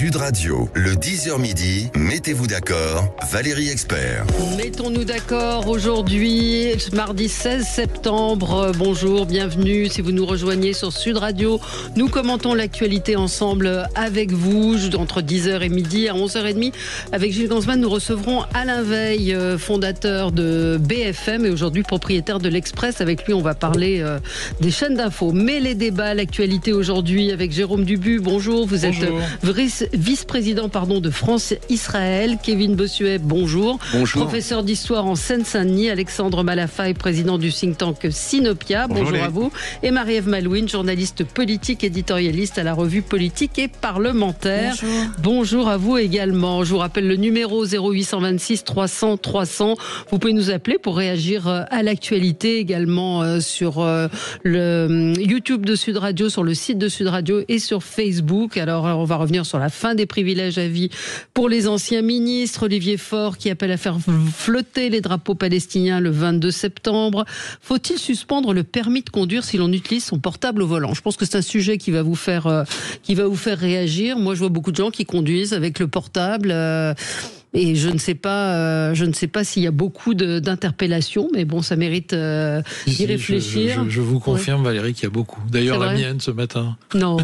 Sud Radio, le 10h midi, mettez-vous d'accord, Valérie Expert. Mettons-nous d'accord aujourd'hui, mardi 16 septembre. Bonjour, bienvenue. Si vous nous rejoignez sur Sud Radio, nous commentons l'actualité ensemble avec vous entre 10h et midi à 11h30. Avec Gilles Gansman, nous recevrons Alain Veil, fondateur de BFM et aujourd'hui propriétaire de l'Express. Avec lui, on va parler des chaînes d'infos. Mais les débats, l'actualité aujourd'hui avec Jérôme Dubu. Bonjour, vous êtes vice-président de France-Israël. Kevin Bossuet, bonjour. Bonjour. Professeur d'histoire en Seine-Saint-Denis. Alexandre Malafaille, président du think tank Sinopia. Bonjour à vous. Et Marie-Ève Malouine, journaliste politique, éditorialiste à la revue Politique et Parlementaire. Bonjour à vous également. Je vous rappelle le numéro 0826 300 300. Vous pouvez nous appeler pour réagir à l'actualité également sur le YouTube de Sud Radio, sur le site de Sud Radio et sur Facebook. Alors, on va revenir sur la fin des privilèges à vie pour les anciens ministres. Olivier Faure qui appelle à faire flotter les drapeaux palestiniens le 22 septembre. Faut-il suspendre le permis de conduire si l'on utilise son portable au volant? Je pense que c'est un sujet qui va vous faire réagir. Moi, je vois beaucoup de gens qui conduisent avec le portable. Et je ne sais pas s'il y a beaucoup d'interpellations, mais bon, ça mérite d'y réfléchir. Je vous confirme, Valérie, qu'il y a beaucoup. D'ailleurs, la mienne ce matin. Non,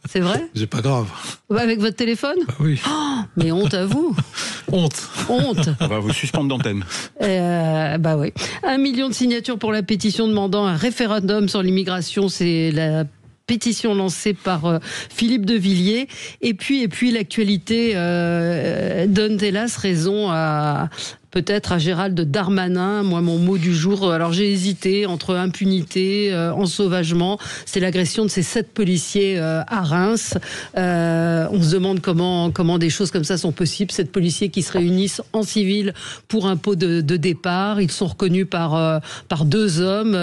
c'est vrai? C'est pas grave. Avec votre téléphone? Bah oui. Oh, mais honte à vous. Honte. On va vous suspendre d'antenne. Bah oui. 1 million de signatures pour la pétition demandant un référendum sur l'immigration. C'est la pétition lancée par Philippe de Villiers. Et puis l'actualité donne hélas raison à Gérald Darmanin. Moi, mon mot du jour, alors j'ai hésité entre impunité, ensauvagement. C'est l'agression de ces 7 policiers à Reims. On se demande comment des choses comme ça sont possibles. 7 policiers qui se réunissent en civil pour un pot de départ. Ils sont reconnus par 2 hommes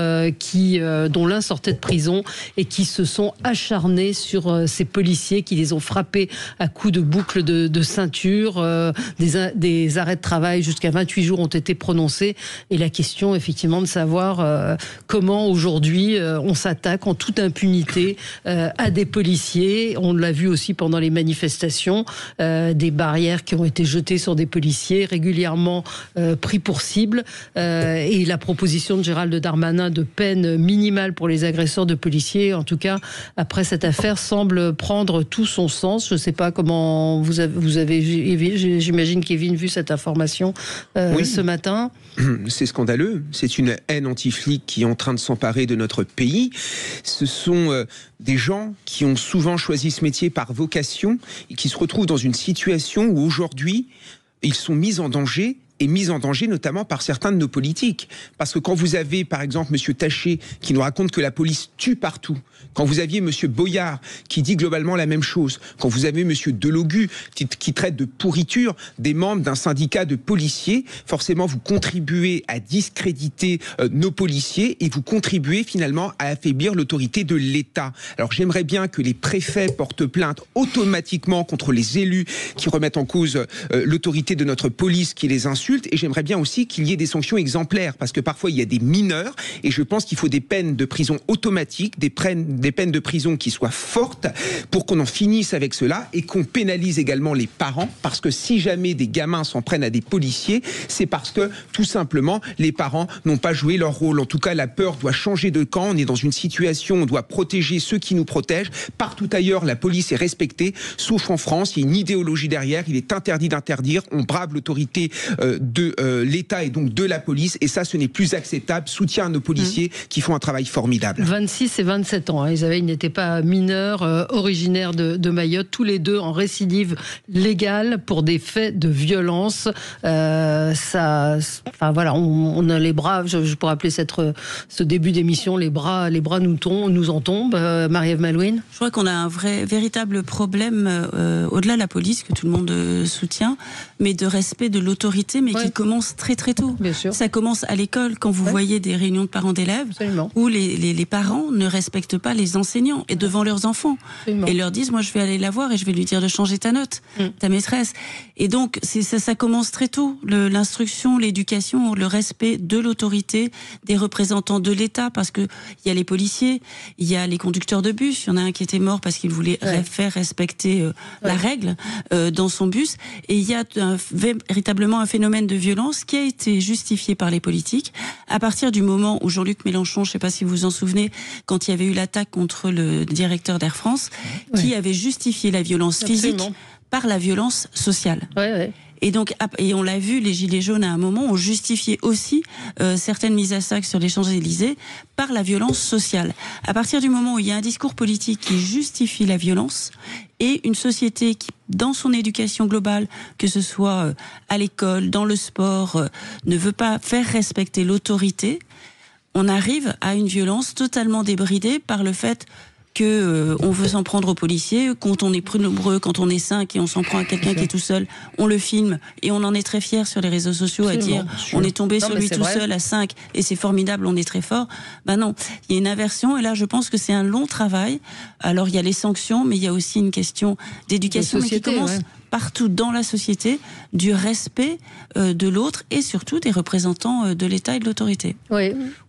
dont l'un sortait de prison et qui se sont acharnés sur ces policiers, qui les ont frappés à coups de boucles de ceinture. Des arrêts de travail jusqu'à 28 jours ont été prononcés. Et la question, effectivement, de savoir comment aujourd'hui on s'attaque en toute impunité à des policiers. On l'a vu aussi pendant les manifestations, des barrières qui ont été jetées sur des policiers, régulièrement pris pour cible. Et la proposition de Gérald Darmanin de peine minimale pour les agresseurs de policiers, en tout cas, après cette affaire, semble prendre tout son sens. Je ne sais pas comment vous avez j'imagine, Kevin, vu cette information ce matin. C'est scandaleux. C'est une haine anti-flic qui est en train de s'emparer de notre pays. Ce sont des gens qui ont souvent choisi ce métier par vocation et qui se retrouvent dans une situation où aujourd'hui, ils sont mis en danger. Et mise en danger notamment par certains de nos politiques. Parce que quand vous avez, par exemple, M. Taché qui nous raconte que la police tue partout, quand vous aviez M. Boyard qui dit globalement la même chose, quand vous avez M. Delogu qui traite de pourriture des membres d'un syndicat de policiers, forcément vous contribuez à discréditer nos policiers et vous contribuez finalement à affaiblir l'autorité de l'État. Alors j'aimerais bien que les préfets portent plainte automatiquement contre les élus qui remettent en cause l'autorité de notre police, qui les insulte. Et j'aimerais bien aussi qu'il y ait des sanctions exemplaires, parce que parfois il y a des mineurs, et je pense qu'il faut des peines de prison automatiques, des peines de prison qui soient fortes, pour qu'on en finisse avec cela, et qu'on pénalise également les parents, parce que si jamais des gamins s'en prennent à des policiers, c'est parce que, tout simplement, les parents n'ont pas joué leur rôle. En tout cas, la peur doit changer de camp, on est dans une situation où on doit protéger ceux qui nous protègent. Partout ailleurs, la police est respectée, sauf en France, il y a une idéologie derrière, il est interdit d'interdire, on brave l'autorité de l'État et donc de la police, et ça, ce n'est plus acceptable. Soutien à nos policiers qui font un travail formidable. 26 et 27 ans, ils n'étaient pas mineurs, originaires de Mayotte, tous les deux en récidive légale pour des faits de violence. On a les bras, je pourrais appeler ce début d'émission, les bras nous en tombent. Marie-Ève Malouine. Je crois qu'on a un véritable problème, au-delà de la police, que tout le monde soutient, mais de respect de l'autorité, mais qui commence très très tôt. Bien sûr. Ça commence à l'école, quand vous voyez des réunions de parents d'élèves, où les parents ne respectent pas les enseignants et devant leurs enfants. Et leur disent, moi je vais aller la voir et je vais lui dire de changer ta note, ta maîtresse. Et donc ça commence très tôt, l'instruction, l'éducation, le respect de l'autorité, des représentants de l'État, parce que il y a les policiers, il y a les conducteurs de bus, il y en a un qui était mort parce qu'il voulait faire respecter la règle dans son bus, et il y a véritablement un phénomène de violence qui a été justifié par les politiques à partir du moment où Jean-Luc Mélenchon, je ne sais pas si vous vous en souvenez, quand il y avait eu l'attaque contre le directeur d'Air France, qui avait justifié la violence physique par la violence sociale. Et donc, et on l'a vu, les Gilets jaunes à un moment ont justifié aussi certaines mises à sac sur les Champs-Élysées par la violence sociale. À partir du moment où il y a un discours politique qui justifie la violence et une société qui, dans son éducation globale, que ce soit à l'école, dans le sport, ne veut pas faire respecter l'autorité, on arrive à une violence totalement débridée par le fait on veut s'en prendre aux policiers, quand on est plus nombreux, quand on est 5 et on s'en prend à quelqu'un qui est tout seul, on le filme et on en est très fiers sur les réseaux sociaux à dire on est tombé sur lui tout seul à 5 et c'est formidable, on est très fort. Ben non, il y a une inversion et là je pense que c'est un long travail. Alors il y a les sanctions, mais il y a aussi une question d'éducation qui commence partout dans la société, du respect de l'autre et surtout des représentants de l'État et de l'autorité.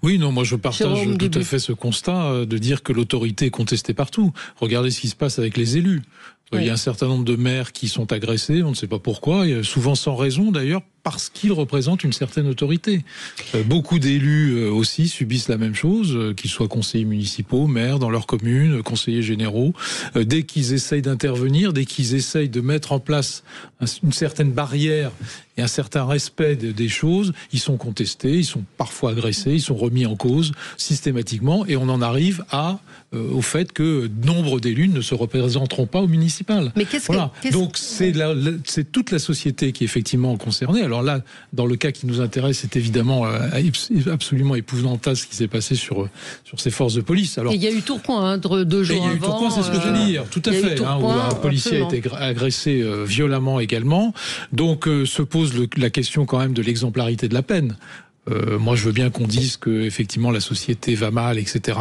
Oui, non, moi je partage tout à fait ce constat de dire que l'autorité est contestée partout. Regardez ce qui se passe avec les élus. Il y a un certain nombre de maires qui sont agressés, on ne sait pas pourquoi, souvent sans raison d'ailleurs, parce qu'ils représentent une certaine autorité. Beaucoup d'élus aussi subissent la même chose, qu'ils soient conseillers municipaux, maires dans leur commune, conseillers généraux. Dès qu'ils essayent d'intervenir, dès qu'ils essayent de mettre en place une certaine barrière et un certain respect des choses, ils sont contestés, ils sont parfois agressés, ils sont remis en cause systématiquement, et on en arrive au fait que nombre d'élus ne se représenteront pas au municipal. Mais donc c'est toute la société qui est effectivement concernée. Alors là, dans le cas qui nous intéresse, c'est évidemment absolument épouvantable ce qui s'est passé sur ces forces de police. Alors, il y a eu Tourcoing 2 jours avant. Il y a eu Tourcoing, c'est ce que je veux dire, tout à fait, où un policier a été agressé violemment également. Donc se pose la question quand même de l'exemplarité de la peine. Moi, je veux bien qu'on dise que effectivement la société va mal, etc.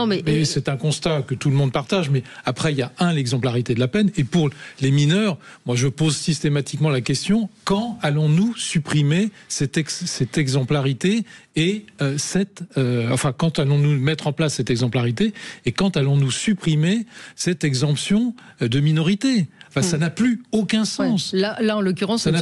Mais c'est un constat que tout le monde partage. Mais après, il y a l'exemplarité de la peine. Et pour les mineurs, moi, je pose systématiquement la question quand allons-nous supprimer cette exemplarité et quand allons-nous mettre en place cette exemplarité et quand allons-nous supprimer cette exemption de minorité? Ça n'a plus aucun sens. Là, en l'occurrence, ce ne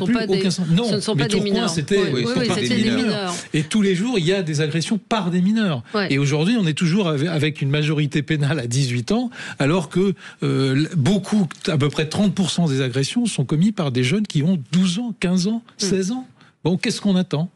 sont pas des mineurs. C'était des mineurs. Et tous les jours, il y a des agressions par des mineurs. Et aujourd'hui, on est toujours avec une majorité pénale à 18 ans, alors que à peu près 30% des agressions sont commises par des jeunes qui ont 12 ans, 15 ans, 16 ans. Bon, qu'est-ce qu'on attend?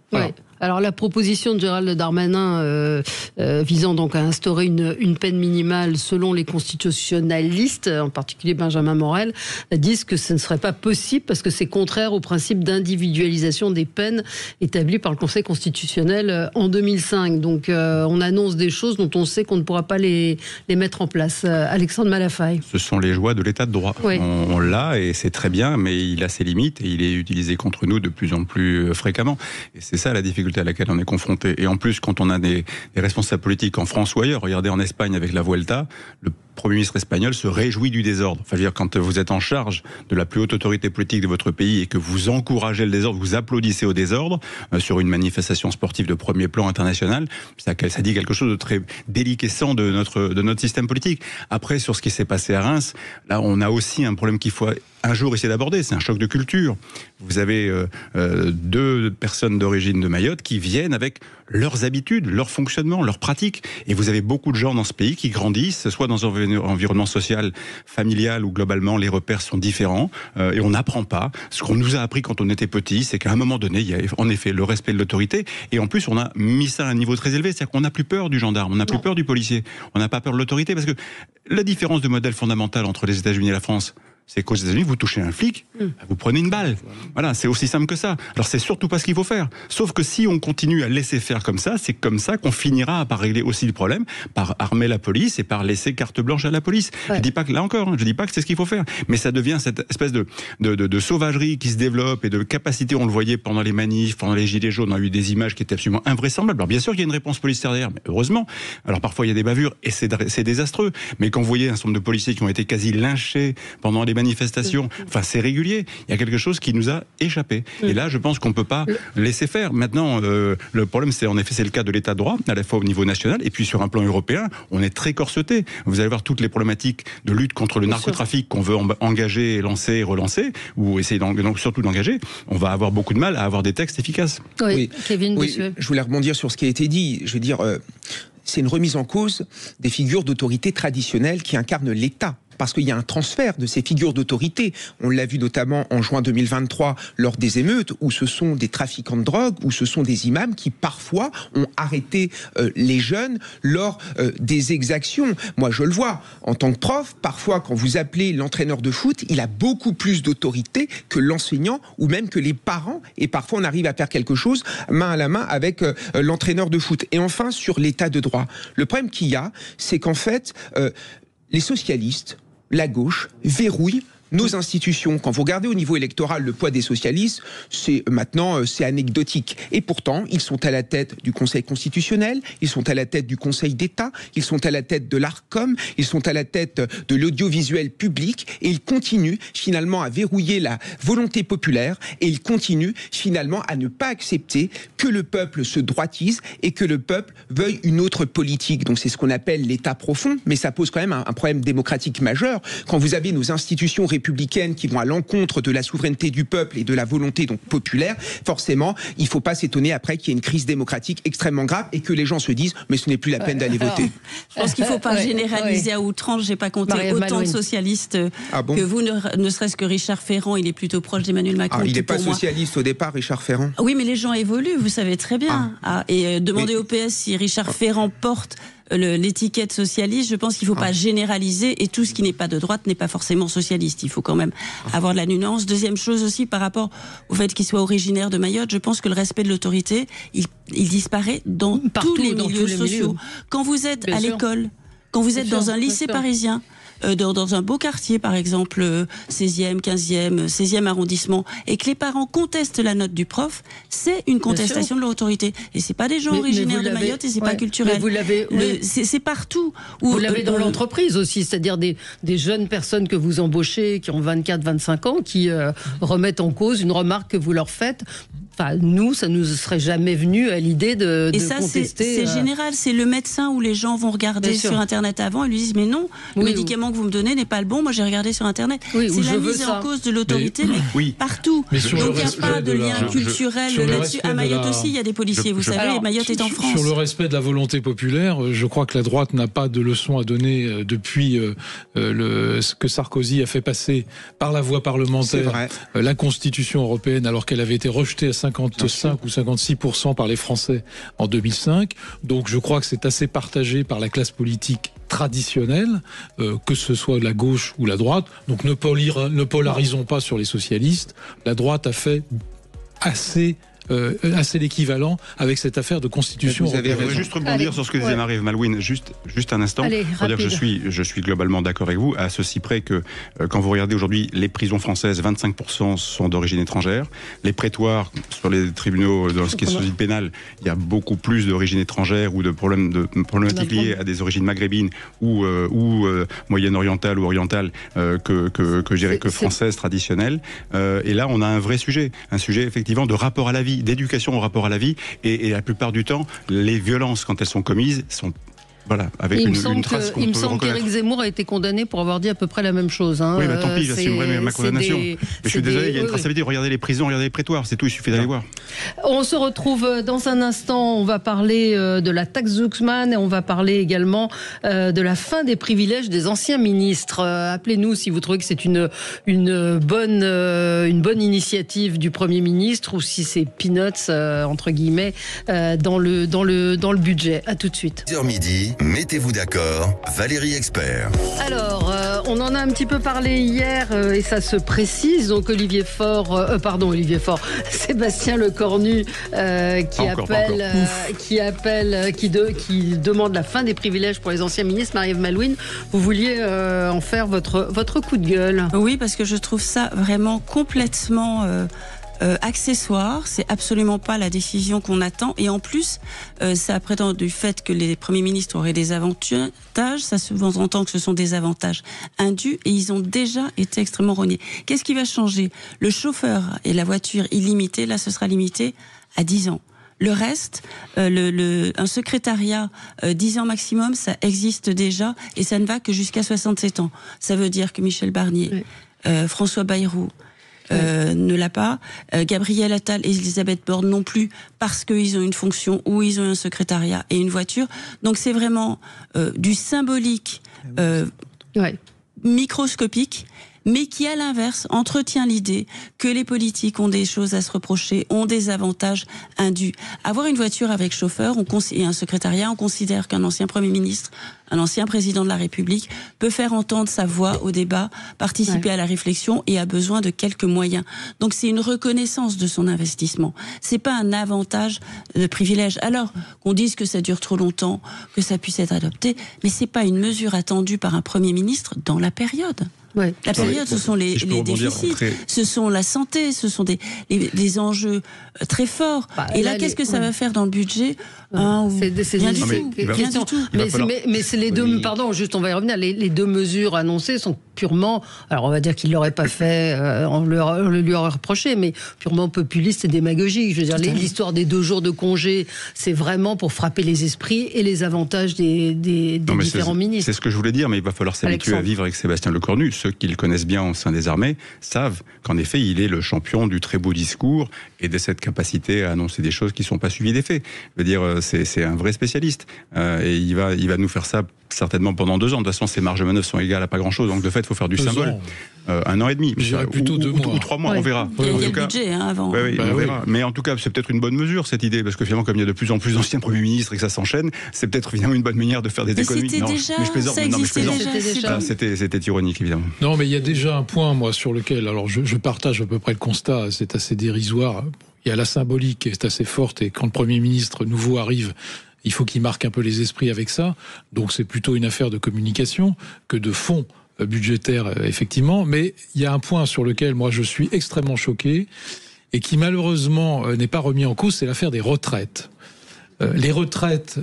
Alors la proposition de Gérald Darmanin visant donc à instaurer une peine minimale selon les constitutionnalistes, en particulier Benjamin Morel, disent que ce ne serait pas possible parce que c'est contraire au principe d'individualisation des peines établi par le Conseil constitutionnel en 2005. Donc on annonce des choses dont on sait qu'on ne pourra pas les mettre en place. Alexandre Malafaye. Ce sont les joies de l'état de droit. On l'a et c'est très bien, mais il a ses limites et il est utilisé contre nous de plus en plus fréquemment. Et c'est ça la difficulté à laquelle on est confronté. Et en plus, quand on a des responsables politiques en France ou ailleurs, regardez en Espagne avec la Vuelta, le Premier ministre espagnol se réjouit du désordre. Enfin, je veux dire, quand vous êtes en charge de la plus haute autorité politique de votre pays et que vous encouragez le désordre, vous applaudissez au désordre sur une manifestation sportive de premier plan international, ça dit quelque chose de très déliquescent de notre système politique. Après, sur ce qui s'est passé à Reims, là, on a aussi un problème qu'il faut un jour essayer d'aborder, c'est un choc de culture. Vous avez 2 personnes d'origine de Mayotte qui viennent avec leurs habitudes, leur fonctionnement, leurs pratiques. Et vous avez beaucoup de gens dans ce pays qui grandissent, soit dans un environnement social, familial, où globalement les repères sont différents, et on n'apprend pas. Ce qu'on nous a appris quand on était petit, c'est qu'à un moment donné, il y a en effet le respect de l'autorité, et en plus on a mis ça à un niveau très élevé, c'est-à-dire qu'on n'a plus peur du gendarme, on n'a plus peur du policier, on n'a pas peur de l'autorité, parce que la différence de modèle fondamental entre les États-Unis et la France, C'est qu'aux États-Unis, vous touchez un flic, vous prenez une balle. Voilà, c'est aussi simple que ça. Alors c'est surtout pas ce qu'il faut faire. Sauf que si on continue à laisser faire comme ça, c'est comme ça qu'on finira par régler aussi le problème, par armer la police et par laisser carte blanche à la police. Ouais. Je dis pas que, là encore, je dis pas que c'est ce qu'il faut faire, mais ça devient cette espèce de sauvagerie qui se développe et de capacité. On le voyait pendant les manifs, pendant les gilets jaunes, on a eu des images qui étaient absolument invraisemblables. Alors bien sûr qu'il y a une réponse policière derrière, mais heureusement. Alors parfois il y a des bavures et c'est désastreux. Mais quand vous voyez un certain nombre de policiers qui ont été quasi lynchés pendant les manifestations, enfin c'est régulier. Il y a quelque chose qui nous a échappé. Et là, je pense qu'on peut pas laisser faire. Maintenant, le problème, c'est en effet, c'est le cas de l'État de droit, à la fois au niveau national et puis sur un plan européen, on est très corseté. Vous allez voir toutes les problématiques de lutte contre le narcotrafic qu'on veut engager, lancer, relancer, ou essayer surtout d'engager. On va avoir beaucoup de mal à avoir des textes efficaces. Oui, Kevin, je voulais rebondir sur ce qui a été dit. Je veux dire, c'est une remise en cause des figures d'autorité traditionnelles qui incarnent l'État. Parce qu'il y a un transfert de ces figures d'autorité. On l'a vu notamment en juin 2023 lors des émeutes, où ce sont des trafiquants de drogue, où ce sont des imams qui parfois ont arrêté les jeunes lors des exactions. Moi, je le vois en tant que prof. Parfois, quand vous appelez l'entraîneur de foot, il a beaucoup plus d'autorité que l'enseignant ou même que les parents. Et parfois, on arrive à faire quelque chose main à la main avec l'entraîneur de foot. Et enfin, sur l'état de droit. Le problème qu'il y a, c'est qu'en fait, les socialistes, la gauche, verrouille nos institutions. Quand vous regardez au niveau électoral le poids des socialistes, c'est anecdotique. Et pourtant, ils sont à la tête du Conseil constitutionnel, ils sont à la tête du Conseil d'État, ils sont à la tête de l'Arcom, ils sont à la tête de l'audiovisuel public, et ils continuent finalement à verrouiller la volonté populaire, et ils continuent finalement à ne pas accepter que le peuple se droitise et que le peuple veuille une autre politique. Donc c'est ce qu'on appelle l'État profond, mais ça pose quand même un problème démocratique majeur. Quand vous avez nos institutions républicaines qui vont à l'encontre de la souveraineté du peuple et de la volonté donc populaire, forcément, il ne faut pas s'étonner après qu'il y ait une crise démocratique extrêmement grave et que les gens se disent mais ce n'est plus la peine d'aller voter. Je pense qu'il ne faut pas généraliser à outrance. Je n'ai pas compté autant de socialistes que vous, ne serait-ce que Richard Ferrand, il est plutôt proche d'Emmanuel Macron. Il n'est pas socialiste au départ, Richard Ferrand. Oui, mais les gens évoluent, vous savez très bien. Et demander au PS si Richard Ferrand porte l'étiquette socialiste, je pense qu'il ne faut pas généraliser, et tout ce qui n'est pas de droite n'est pas forcément socialiste. Il faut quand même avoir de la nuance. Deuxième chose aussi, par rapport au fait qu'il soit originaire de Mayotte, je pense que le respect de l'autorité, il disparaît dans tous les milieux sociaux. Quand vous êtes à l'école, quand vous êtes dans un lycée parisien, dans un beau quartier, par exemple 16e, 15e, 16e arrondissement, et que les parents contestent la note du prof, c'est une contestation de l'autorité. Et c'est pas des gens originaires de Mayotte, et c'est pas culturel. C'est partout. Vous l'avez dans l'entreprise aussi, c'est-à-dire des jeunes personnes que vous embauchez, qui ont 24, 25 ans, qui remettent en cause une remarque que vous leur faites. Enfin, nous, ça nous serait jamais venu à l'idée de contester. C'est général, c'est le médecin où les gens vont regarder sur Internet avant et lui disent mais non, le médicament que vous me donnez n'est pas le bon, moi j'ai regardé sur Internet. C'est la mise en cause de l'autorité, mais partout. Donc il n'y a pas de lien culturel là-dessus. À Mayotte aussi, il y a des policiers, vous savez, Mayotte est en France. Sur le respect de la volonté populaire, je crois que la droite n'a pas de leçon à donner depuis ce que Sarkozy a fait passer par la voie parlementaire, la Constitution européenne, alors qu'elle avait été rejetée à 55 ou 56% par les Français en 2005. Donc je crois que c'est assez partagé par la classe politique traditionnelle, que ce soit la gauche ou la droite. Donc ne polarisons pas sur les socialistes. La droite a fait assez l'équivalent avec cette affaire de constitution. Je voudrais juste rebondir sur ce que disait Marie-Ève Malouine, juste un instant. Pour dire que je suis globalement d'accord avec vous, à ceci près que quand vous regardez aujourd'hui les prisons françaises, 25% sont d'origine étrangère. Les prétoires sur les tribunaux, dans ce qui est société pénale, il y a beaucoup plus d'origine étrangère ou de problématiques liées à des origines maghrébines ou moyen-orientales ou orientales que je dirais que françaises traditionnelles. Et là, on a un vrai sujet, effectivement de rapport à la vie, d'éducation au rapport à la vie, et la plupart du temps, les violences, quand elles sont commises, sont avec une trace qu'on peut reconnaître. Il me semble qu'Éric Zemmour a été condamné pour avoir dit à peu près la même chose. Oui, tant pis, j'assumerai ma condamnation. Mais je suis désolé, il y a une traçabilité. Regardez les prisons, regardez les prétoires, c'est tout, il suffit d'aller voir. On se retrouve dans un instant, on va parler de la taxe Glucksmann, et on va parler également de la fin des privilèges des anciens ministres. Appelez-nous si vous trouvez que c'est une bonne initiative du Premier ministre, ou si c'est peanuts, entre guillemets, dans le budget. À tout de suite. 10h midi. mettez-vous d'accord, Valérie Expert. Alors, on en a un petit peu parlé hier et ça se précise. Donc Sébastien Lecornu qui demande la fin des privilèges pour les anciens ministres. Marie-Ève Malouine, vous vouliez en faire votre coup de gueule. Oui, parce que je trouve ça vraiment complètement accessoire. C'est absolument pas la décision qu'on attend. Et en plus, ça prétend du fait que les premiers ministres auraient des avantages. Ça se entend que ce sont des avantages indus et ils ont déjà été extrêmement rognés. Qu'est-ce qui va changer? Le chauffeur et la voiture illimitée, là, ce sera limité à 10 ans. Le reste, un secrétariat 10 ans maximum, ça existe déjà et ça ne va que jusqu'à 67 ans. Ça veut dire que Michel Barnier, François Bayrou ne l'a pas, Gabriel Attal et Elisabeth Borne non plus, parce qu'ils ont une fonction ou ils ont un secrétariat et une voiture. Donc c'est vraiment du symbolique microscopique, mais qui, à l'inverse, entretient l'idée que les politiques ont des choses à se reprocher, ont des avantages indus. Avoir une voiture avec chauffeur et un secrétariat, on considère qu'un ancien Premier ministre, un ancien président de la République peut faire entendre sa voix au débat, participer à la réflexion et a besoin de quelques moyens. Donc c'est une reconnaissance de son investissement. C'est pas un avantage de privilège. Alors qu'on dise que ça dure trop longtemps, que ça puisse être adopté, mais c'est pas une mesure attendue par un Premier ministre dans la période. Ouais. La période, ce sont les déficits, ce sont la santé, ce sont des enjeux très forts. Et là, qu'est-ce que ça va faire dans le budget? Rien du tout. Mais c'est les deux. Pardon, juste, on va y revenir. Les deux mesures annoncées sont purement. Alors, on va dire qu'il l'auraient pas fait, on le lui aurait reproché, mais purement populiste et démagogique. Je veux dire, l'histoire des 2 jours de congé, c'est vraiment pour frapper les esprits et les avantages des différents ministres. C'est ce que je voulais dire, mais il va falloir s'habituer à vivre avec Sébastien Lecornu. Ceux qui le connaissent bien au sein des armées savent qu'en effet, il est le champion du très beau discours et de cette capacité à annoncer des choses qui ne sont pas suivies des faits. Je veux dire, c'est un vrai spécialiste. Et il va nous faire ça certainement pendant 2 ans. De toute façon, ses marges de manœuvre sont égales à pas grand-chose. Donc, de fait, il faut faire du symbole. 1 an et demi. Je dirais plutôt 2 mois. Ou 3 mois, on verra. Il y a le budget avant. On verra. Mais en tout cas, c'est peut-être une bonne mesure, cette idée. Parce que finalement, comme il y a de plus en plus d'anciens premiers ministres et que ça s'enchaîne, c'est peut-être finalement une bonne manière de faire des économies. C'était ironique, évidemment. Non, mais il y a déjà un point, moi, sur lequel, alors je partage à peu près le constat, c'est assez dérisoire. Il y a la symbolique qui est assez forte et quand le Premier ministre nouveau arrive, il faut qu'il marque un peu les esprits avec ça. Donc c'est plutôt une affaire de communication que de fond budgétaire, effectivement. Mais il y a un point sur lequel, moi, je suis extrêmement choqué et qui, malheureusement, n'est pas remis en cause, c'est l'affaire des retraites. Les retraites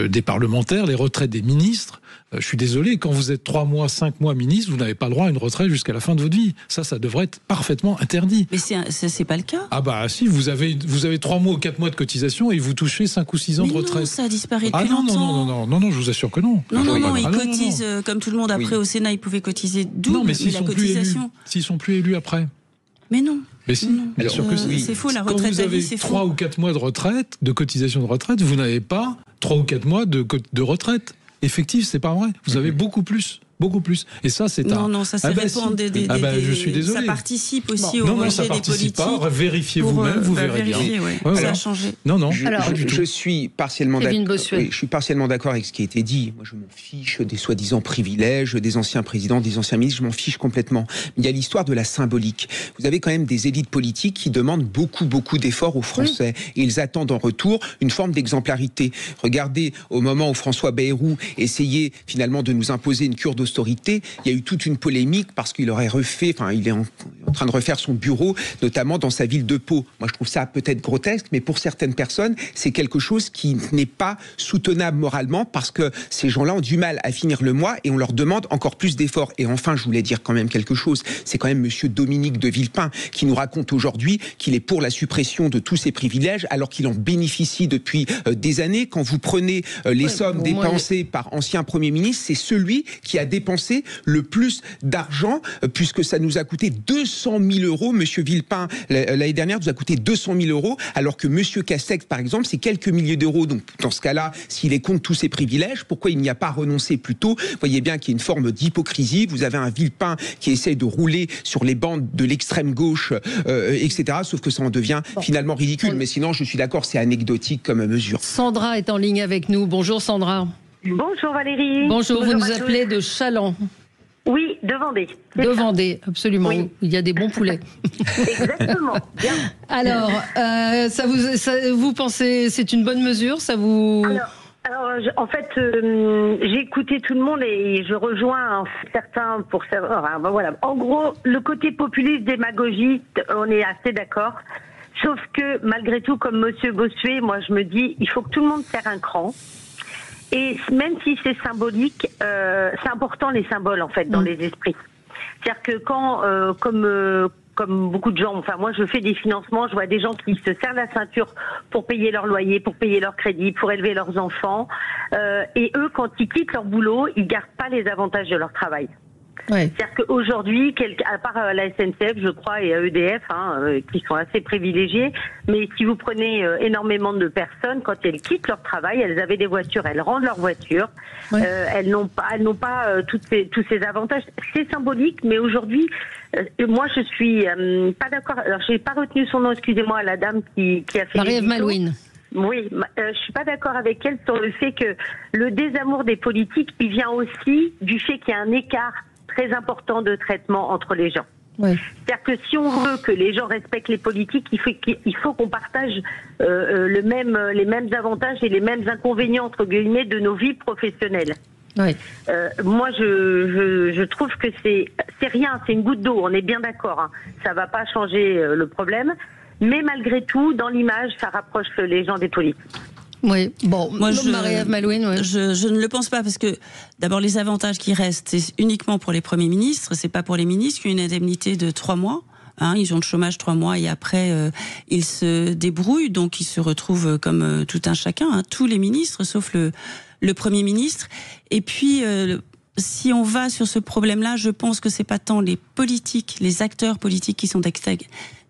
des parlementaires, les retraites des ministres, je suis désolé, quand vous êtes 3 mois, 5 mois ministre, vous n'avez pas le droit à une retraite jusqu'à la fin de votre vie. Ça devrait être parfaitement interdit. Mais c'est pas le cas. Ah bah si, vous avez 3 mois ou 4 mois de cotisation et vous touchez 5 ou 6 ans de retraite. Non, ça a disparu depuis longtemps. Non, je vous assure que non. Non, ils cotisent comme tout le monde. Après, au Sénat, ils pouvaient cotiser double, non, mais s'ils sont plus élus après. Mais non. Mais si, bien sûr que si. C'est faux, la retraite à vie, c'est faux. Quand vous avez 3 ou 4 mois de retraite, de cotisation de retraite, vous n'avez pas 3 ou 4 mois de retraite. Effectif, c'est pas vrai. Vous avez beaucoup plus. Et ça, c'est Non, ça dépend des... je suis désolé. Ça participe aussi au rejet des politiques. Pas. Vérifiez vous-même, vous verrez bien. Ça a changé. Non. Je suis partiellement d'accord. Je suis partiellement d'accord avec ce qui a été dit. Moi, je m'en fiche des soi-disant privilèges des anciens présidents, des anciens ministres. Je m'en fiche complètement. Mais il y a l'histoire de la symbolique. Vous avez quand même des élites politiques qui demandent beaucoup d'efforts aux Français. Et ils attendent en retour une forme d'exemplarité. Regardez, au moment où François Bayrou essayait finalement de nous imposer une cure d'austérité, il y a eu toute une polémique parce qu'il aurait il est en train de refaire son bureau, notamment dans sa ville de Pau. Moi, je trouve ça peut-être grotesque, mais pour certaines personnes, c'est quelque chose qui n'est pas soutenable moralement parce que ces gens-là ont du mal à finir le mois et on leur demande encore plus d'efforts. Et enfin, je voulais dire quand même quelque chose. C'est quand même monsieur Dominique de Villepin qui nous raconte aujourd'hui qu'il est pour la suppression de tous ces privilèges alors qu'il en bénéficie depuis des années. Quand vous prenez les sommes dépensées par ancien Premier ministre, c'est celui qui a dépensé le plus d'argent puisque ça nous a coûté 200 000 euros. Monsieur Villepin, l'année dernière, nous a coûté 200 000 euros alors que monsieur Castex, par exemple, c'est quelques milliers d'euros. Donc, dans ce cas-là, s'il est contre tous ces privilèges, pourquoi il n'y a pas renoncé plus tôt? Vous voyez bien qu'il y a une forme d'hypocrisie. Vous avez un Villepin qui essaye de rouler sur les bandes de l'extrême gauche, etc. Sauf que ça en devient finalement ridicule. Mais sinon, je suis d'accord, c'est anecdotique comme mesure. Sandra est en ligne avec nous. Bonjour Sandra. Bonjour Valérie. Bonjour, vous nous appelez de Chaland. Oui, de Vendée. De Vendée, absolument. Oui. Il y a des bons poulets. Exactement. Bien. Alors, vous pensez c'est une bonne mesure? Ça vous... Alors, en fait, j'ai écouté tout le monde et je rejoins certains pour savoir. Enfin, voilà. En gros, le côté populiste, démagogiste, on est assez d'accord. Sauf que malgré tout, comme Monsieur Bossuet, moi je me dis, il faut que tout le monde serre un cran. Et même si c'est symbolique, c'est important les symboles en fait dans les esprits. C'est-à-dire que quand, comme beaucoup de gens, enfin moi je fais des financements, je vois des gens qui se serrent la ceinture pour payer leur loyer, pour payer leur crédit, pour élever leurs enfants. Et eux, quand ils quittent leur boulot, ils gardent pas les avantages de leur travail. Ouais. C'est-à-dire qu'aujourd'hui, à part la SNCF, je crois, et EDF, qui sont assez privilégiés, mais si vous prenez énormément de personnes, quand elles quittent leur travail, elles avaient des voitures, elles rendent leur voiture, elles n'ont pas tous ces avantages. C'est symbolique, mais aujourd'hui, moi je suis pas d'accord. Alors j'ai pas retenu son nom, excusez-moi, la dame qui a fait Marie-Ève Malouine. Oui, je suis pas d'accord avec elle sur le fait que le désamour des politiques, il vient aussi du fait qu'il y a un écart très important de traitement entre les gens. Oui. C'est-à-dire que si on veut que les gens respectent les politiques, il faut qu'on partage les mêmes avantages et les mêmes inconvénients entre guillemets de nos vies professionnelles. Oui. Moi, je trouve que c'est rien, c'est une goutte d'eau. On est bien d'accord. Hein. Ça va pas changer le problème, mais malgré tout, dans l'image, ça rapproche les gens des politiques. Oui, bon, moi, Marie-Ève Malouine, je ne le pense pas parce que d'abord les avantages qui restent, c'est uniquement pour les premiers ministres, c'est pas pour les ministres qui ont une indemnité de 3 mois. Ils ont le chômage 3 mois et après ils se débrouillent, donc ils se retrouvent comme tout un chacun, tous les ministres sauf le Premier ministre. Et puis si on va sur ce problème-là, je pense que c'est pas tant les politiques, les acteurs politiques qui sont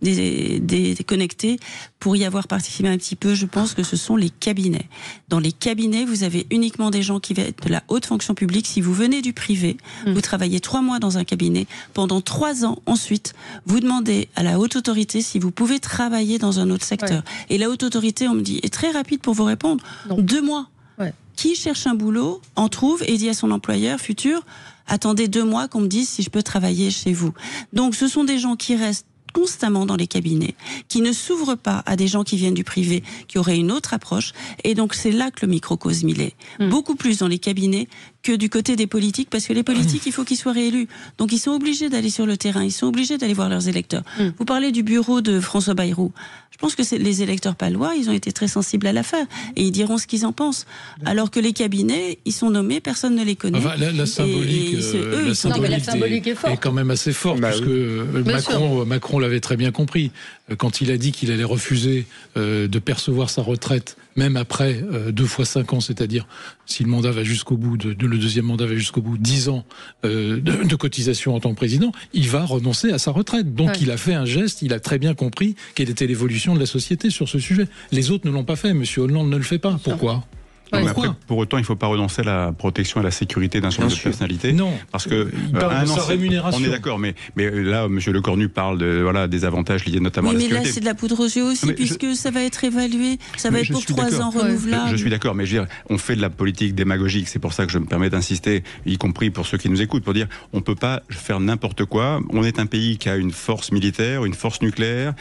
déconnectés. Pour y avoir participé un petit peu, je pense que ce sont les cabinets. Dans les cabinets, vous avez uniquement des gens qui viennent de la haute fonction publique. Si vous venez du privé, vous travaillez 3 mois dans un cabinet. Pendant 3 ans, ensuite, vous demandez à la haute autorité si vous pouvez travailler dans un autre secteur. Ouais. Et la haute autorité, on me dit, est très rapide pour vous répondre. Non. 2 mois. Ouais. Qui cherche un boulot, en trouve et dit à son employeur futur, attendez 2 mois qu'on me dise si je peux travailler chez vous. Donc ce sont des gens qui restent constamment dans les cabinets, qui ne s'ouvrent pas à des gens qui viennent du privé, qui auraient une autre approche. Et donc c'est là que le microcosme il est. Beaucoup plus dans les cabinets que du côté des politiques, parce que les politiques, il faut qu'ils soient réélus. Donc ils sont obligés d'aller sur le terrain, ils sont obligés d'aller voir leurs électeurs. Vous parlez du bureau de François Bayrou. Je pense que les électeurs palois, ils ont été très sensibles à l'affaire et ils diront ce qu'ils en pensent. Alors que les cabinets, ils sont nommés, personne ne les connaît. Enfin, la symbolique est quand même assez forte, puisque Macron l'avait très bien compris. Quand il a dit qu'il allait refuser de percevoir sa retraite, même après 2 fois 5 ans, c'est-à-dire si le mandat va jusqu'au bout, le deuxième mandat va jusqu'au bout, 10 ans de cotisation en tant que président, il va renoncer à sa retraite. Donc il a fait un geste, il a très bien compris quelle était l'évolution de la société sur ce sujet. Les autres ne l'ont pas fait, Monsieur Hollande ne le fait pas. Pourquoi ? Mais après, pour autant, il ne faut pas renoncer à la protection et à la sécurité d'un certain nombre de personnalités. Non, parce que sa rémunération. On est d'accord, mais là, M. Lecornu parle des avantages liés notamment à la sécurité. Mais là, c'est de la poudre aux yeux aussi, puisque ça va être évalué, ça va être pour 3 ans renouvelable. Je suis d'accord, mais je veux dire, on fait de la politique démagogique. C'est pour ça que je me permets d'insister, y compris pour ceux qui nous écoutent, pour dire, on ne peut pas faire n'importe quoi. On est un pays qui a une force militaire, une force nucléaire,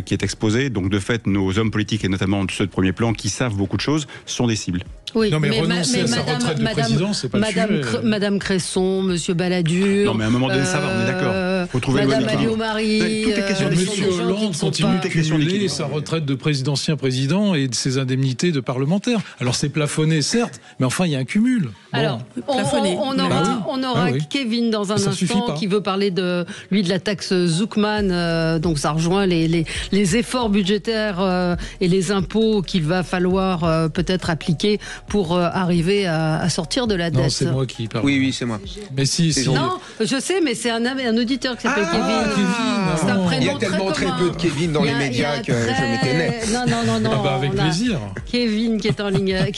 qui est exposée. Donc, de fait, nos hommes politiques, et notamment ceux de premier plan, qui savent beaucoup de choses, sont des cibles. Oui, non, mais renoncer à sa retraite de président, c'est pas le sujet. Madame Cresson, Monsieur Balladur. Non, mais à un moment donné, ça va, on est d'accord. Faut trouver Madame Alliot-Marie. Tout est question de Monsieur Hollande continue de cumuler sa retraite de ancien président et de ses indemnités de parlementaire. Alors c'est plafonné, certes, mais enfin il y a un cumul. Alors, on aura Kevin dans un instant qui veut parler de la taxe Zuckman. Donc ça rejoint les efforts budgétaires et les impôts qu'il va falloir peut-être appliquer pour arriver à sortir de la dette. Non, c'est moi qui parle. Oui, c'est moi. Mais si. Non, je sais, mais c'est un auditeur qui s'appelle Kevin. C'est un prénom. Il y a tellement très peu de Kevin dans les médias que je m'étonnais. Non. Avec plaisir. Kevin qui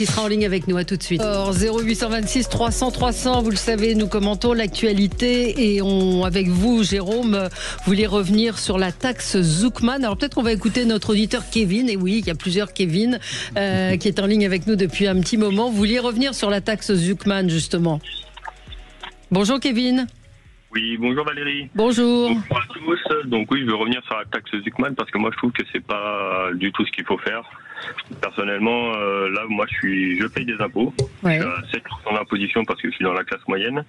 sera en ligne avec nous. À tout de suite. Alors, 0826 300 300, vous le savez, nous commentons l'actualité et avec vous, Jérôme, voulez revenir sur la taxe Zuckman. Alors peut-être qu'on va écouter notre auditeur Kevin. Et oui, il y a plusieurs Kevin qui est en ligne avec nous depuis depuis un petit moment. Vous vouliez revenir sur la taxe Zuckman, justement. Bonjour Kevin. Oui, bonjour Valérie. Bonjour. Bonjour à tous. Donc oui, je veux revenir sur la taxe Zuckman parce que moi je trouve que c'est pas du tout ce qu'il faut faire. Personnellement, là, moi je paye des impôts. Ouais. Je suis à 7% d'imposition parce que je suis dans la classe moyenne.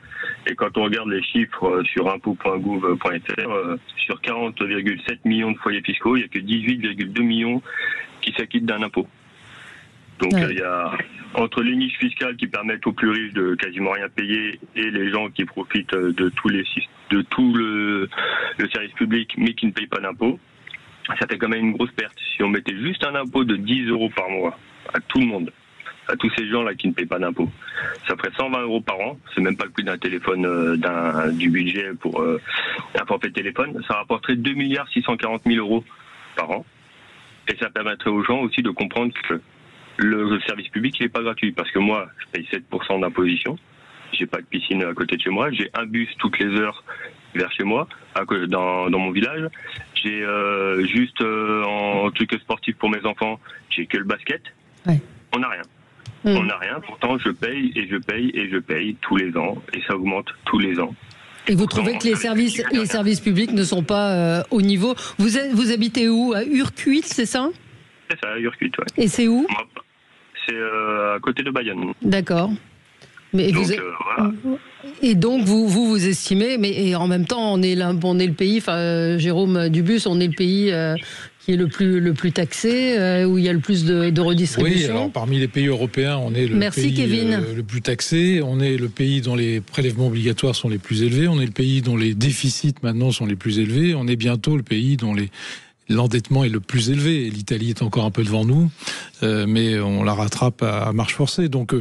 Et quand on regarde les chiffres sur impôts.gouv.fr, sur 40,7 millions de foyers fiscaux, il n'y a que 18,2 millions qui s'acquittent d'un impôt. Donc il y a entre les niches fiscales qui permettent aux plus riches de quasiment rien payer et les gens qui profitent de tout le service public mais qui ne payent pas d'impôts, ça fait quand même une grosse perte. Si on mettait juste un impôt de 10 € par mois à tout le monde, à tous ces gens-là qui ne payent pas d'impôts, ça ferait 120 € par an. C'est même pas le prix d'un téléphone, du budget pour un forfait de téléphone. Ça rapporterait 2 640 000 € par an. Et ça permettrait aux gens aussi de comprendre que le service public, il n'est pas gratuit. Parce que moi, je paye 7% d'imposition. J'ai pas de piscine à côté de chez moi. J'ai un bus toutes les heures vers chez moi, dans mon village. J'ai juste en truc sportif pour mes enfants, j'ai que le basket. Ouais. On n'a rien. On n'a rien. Pourtant, je paye et je paye et je paye tous les ans. Et ça augmente tous les ans. Et vous trouvez que les services publics ne sont pas au niveau. Vous habitez où? À Urquit, c'est ça? C'est ça, Urquit, ouais. Et c'est où? C'est à côté de Bayonne. D'accord. Mais donc, voilà. Et donc vous estimez, mais et en même temps on est le pays, enfin Jérôme Dubus, on est le pays qui est le plus taxé, où il y a le plus de redistribution. Oui, alors parmi les pays européens, on est le pays le plus taxé, on est le pays dont les prélèvements obligatoires sont les plus élevés, on est le pays dont les déficits maintenant sont les plus élevés, on est bientôt le pays dont l'endettement est le plus élevé. L'Italie est encore un peu devant nous, mais on la rattrape à marche forcée. Donc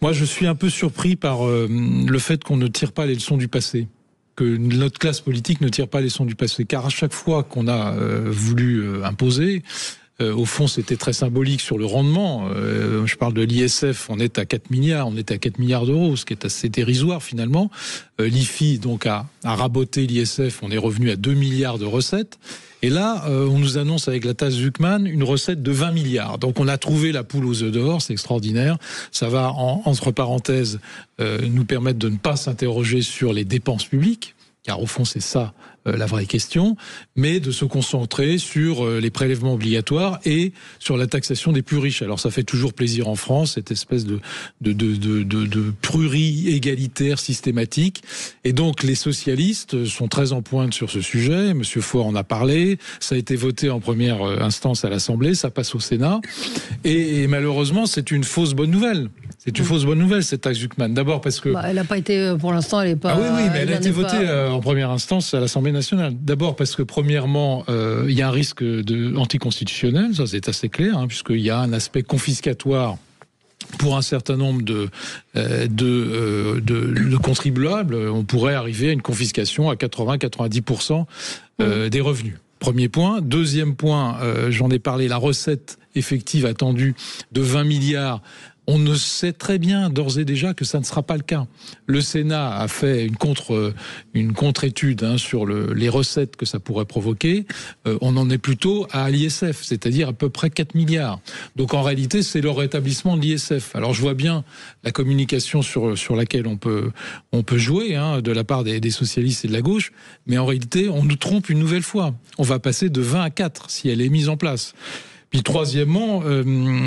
moi, je suis un peu surpris par le fait qu'on ne tire pas les leçons du passé, que notre classe politique ne tire pas les leçons du passé. Car à chaque fois qu'on a voulu imposer, au fond, c'était très symbolique sur le rendement. Je parle de l'ISF, on est à 4 milliards, on est à 4 milliards d'euros, ce qui est assez dérisoire finalement. L'IFI, donc, a raboté l'ISF, on est revenu à 2 milliards de recettes. Et là, on nous annonce avec la taxe Zuckman une recette de 20 milliards. Donc on a trouvé la poule aux œufs d'or, c'est extraordinaire. Ça va, entre parenthèses, nous permettre de ne pas s'interroger sur les dépenses publiques, car au fond c'est ça la vraie question, mais de se concentrer sur les prélèvements obligatoires et sur la taxation des plus riches. Alors ça fait toujours plaisir en France, cette espèce de prurie égalitaire systématique. Et donc les socialistes sont très en pointe sur ce sujet. Monsieur Faure en a parlé. Ça a été voté en première instance à l'Assemblée, ça passe au Sénat. Et malheureusement, c'est une fausse bonne nouvelle. C'est une fausse bonne nouvelle, cette taxe Zuckman. D'abord parce que... elle n'a pas été, pour l'instant, elle n'est pas... Ah oui, mais elle a été votée en première instance à l'Assemblée nationale. D'abord parce que, premièrement, il y a un risque anticonstitutionnel, ça c'est assez clair, puisqu'il y a un aspect confiscatoire pour un certain nombre de contribuables. On pourrait arriver à une confiscation à 80-90% des revenus. Premier point. Deuxième point, j'en ai parlé, la recette effective attendue de 20 milliards. On ne sait très bien d'ores et déjà que ça ne sera pas le cas. Le Sénat a fait une contre-étude sur les recettes que ça pourrait provoquer. On en est plutôt à l'ISF, c'est-à-dire à peu près 4 milliards. Donc en réalité, c'est le rétablissement de l'ISF. Alors je vois bien la communication sur laquelle on peut jouer de la part des socialistes et de la gauche, mais en réalité, on nous trompe une nouvelle fois. On va passer de 20 à 4 si elle est mise en place. Puis troisièmement,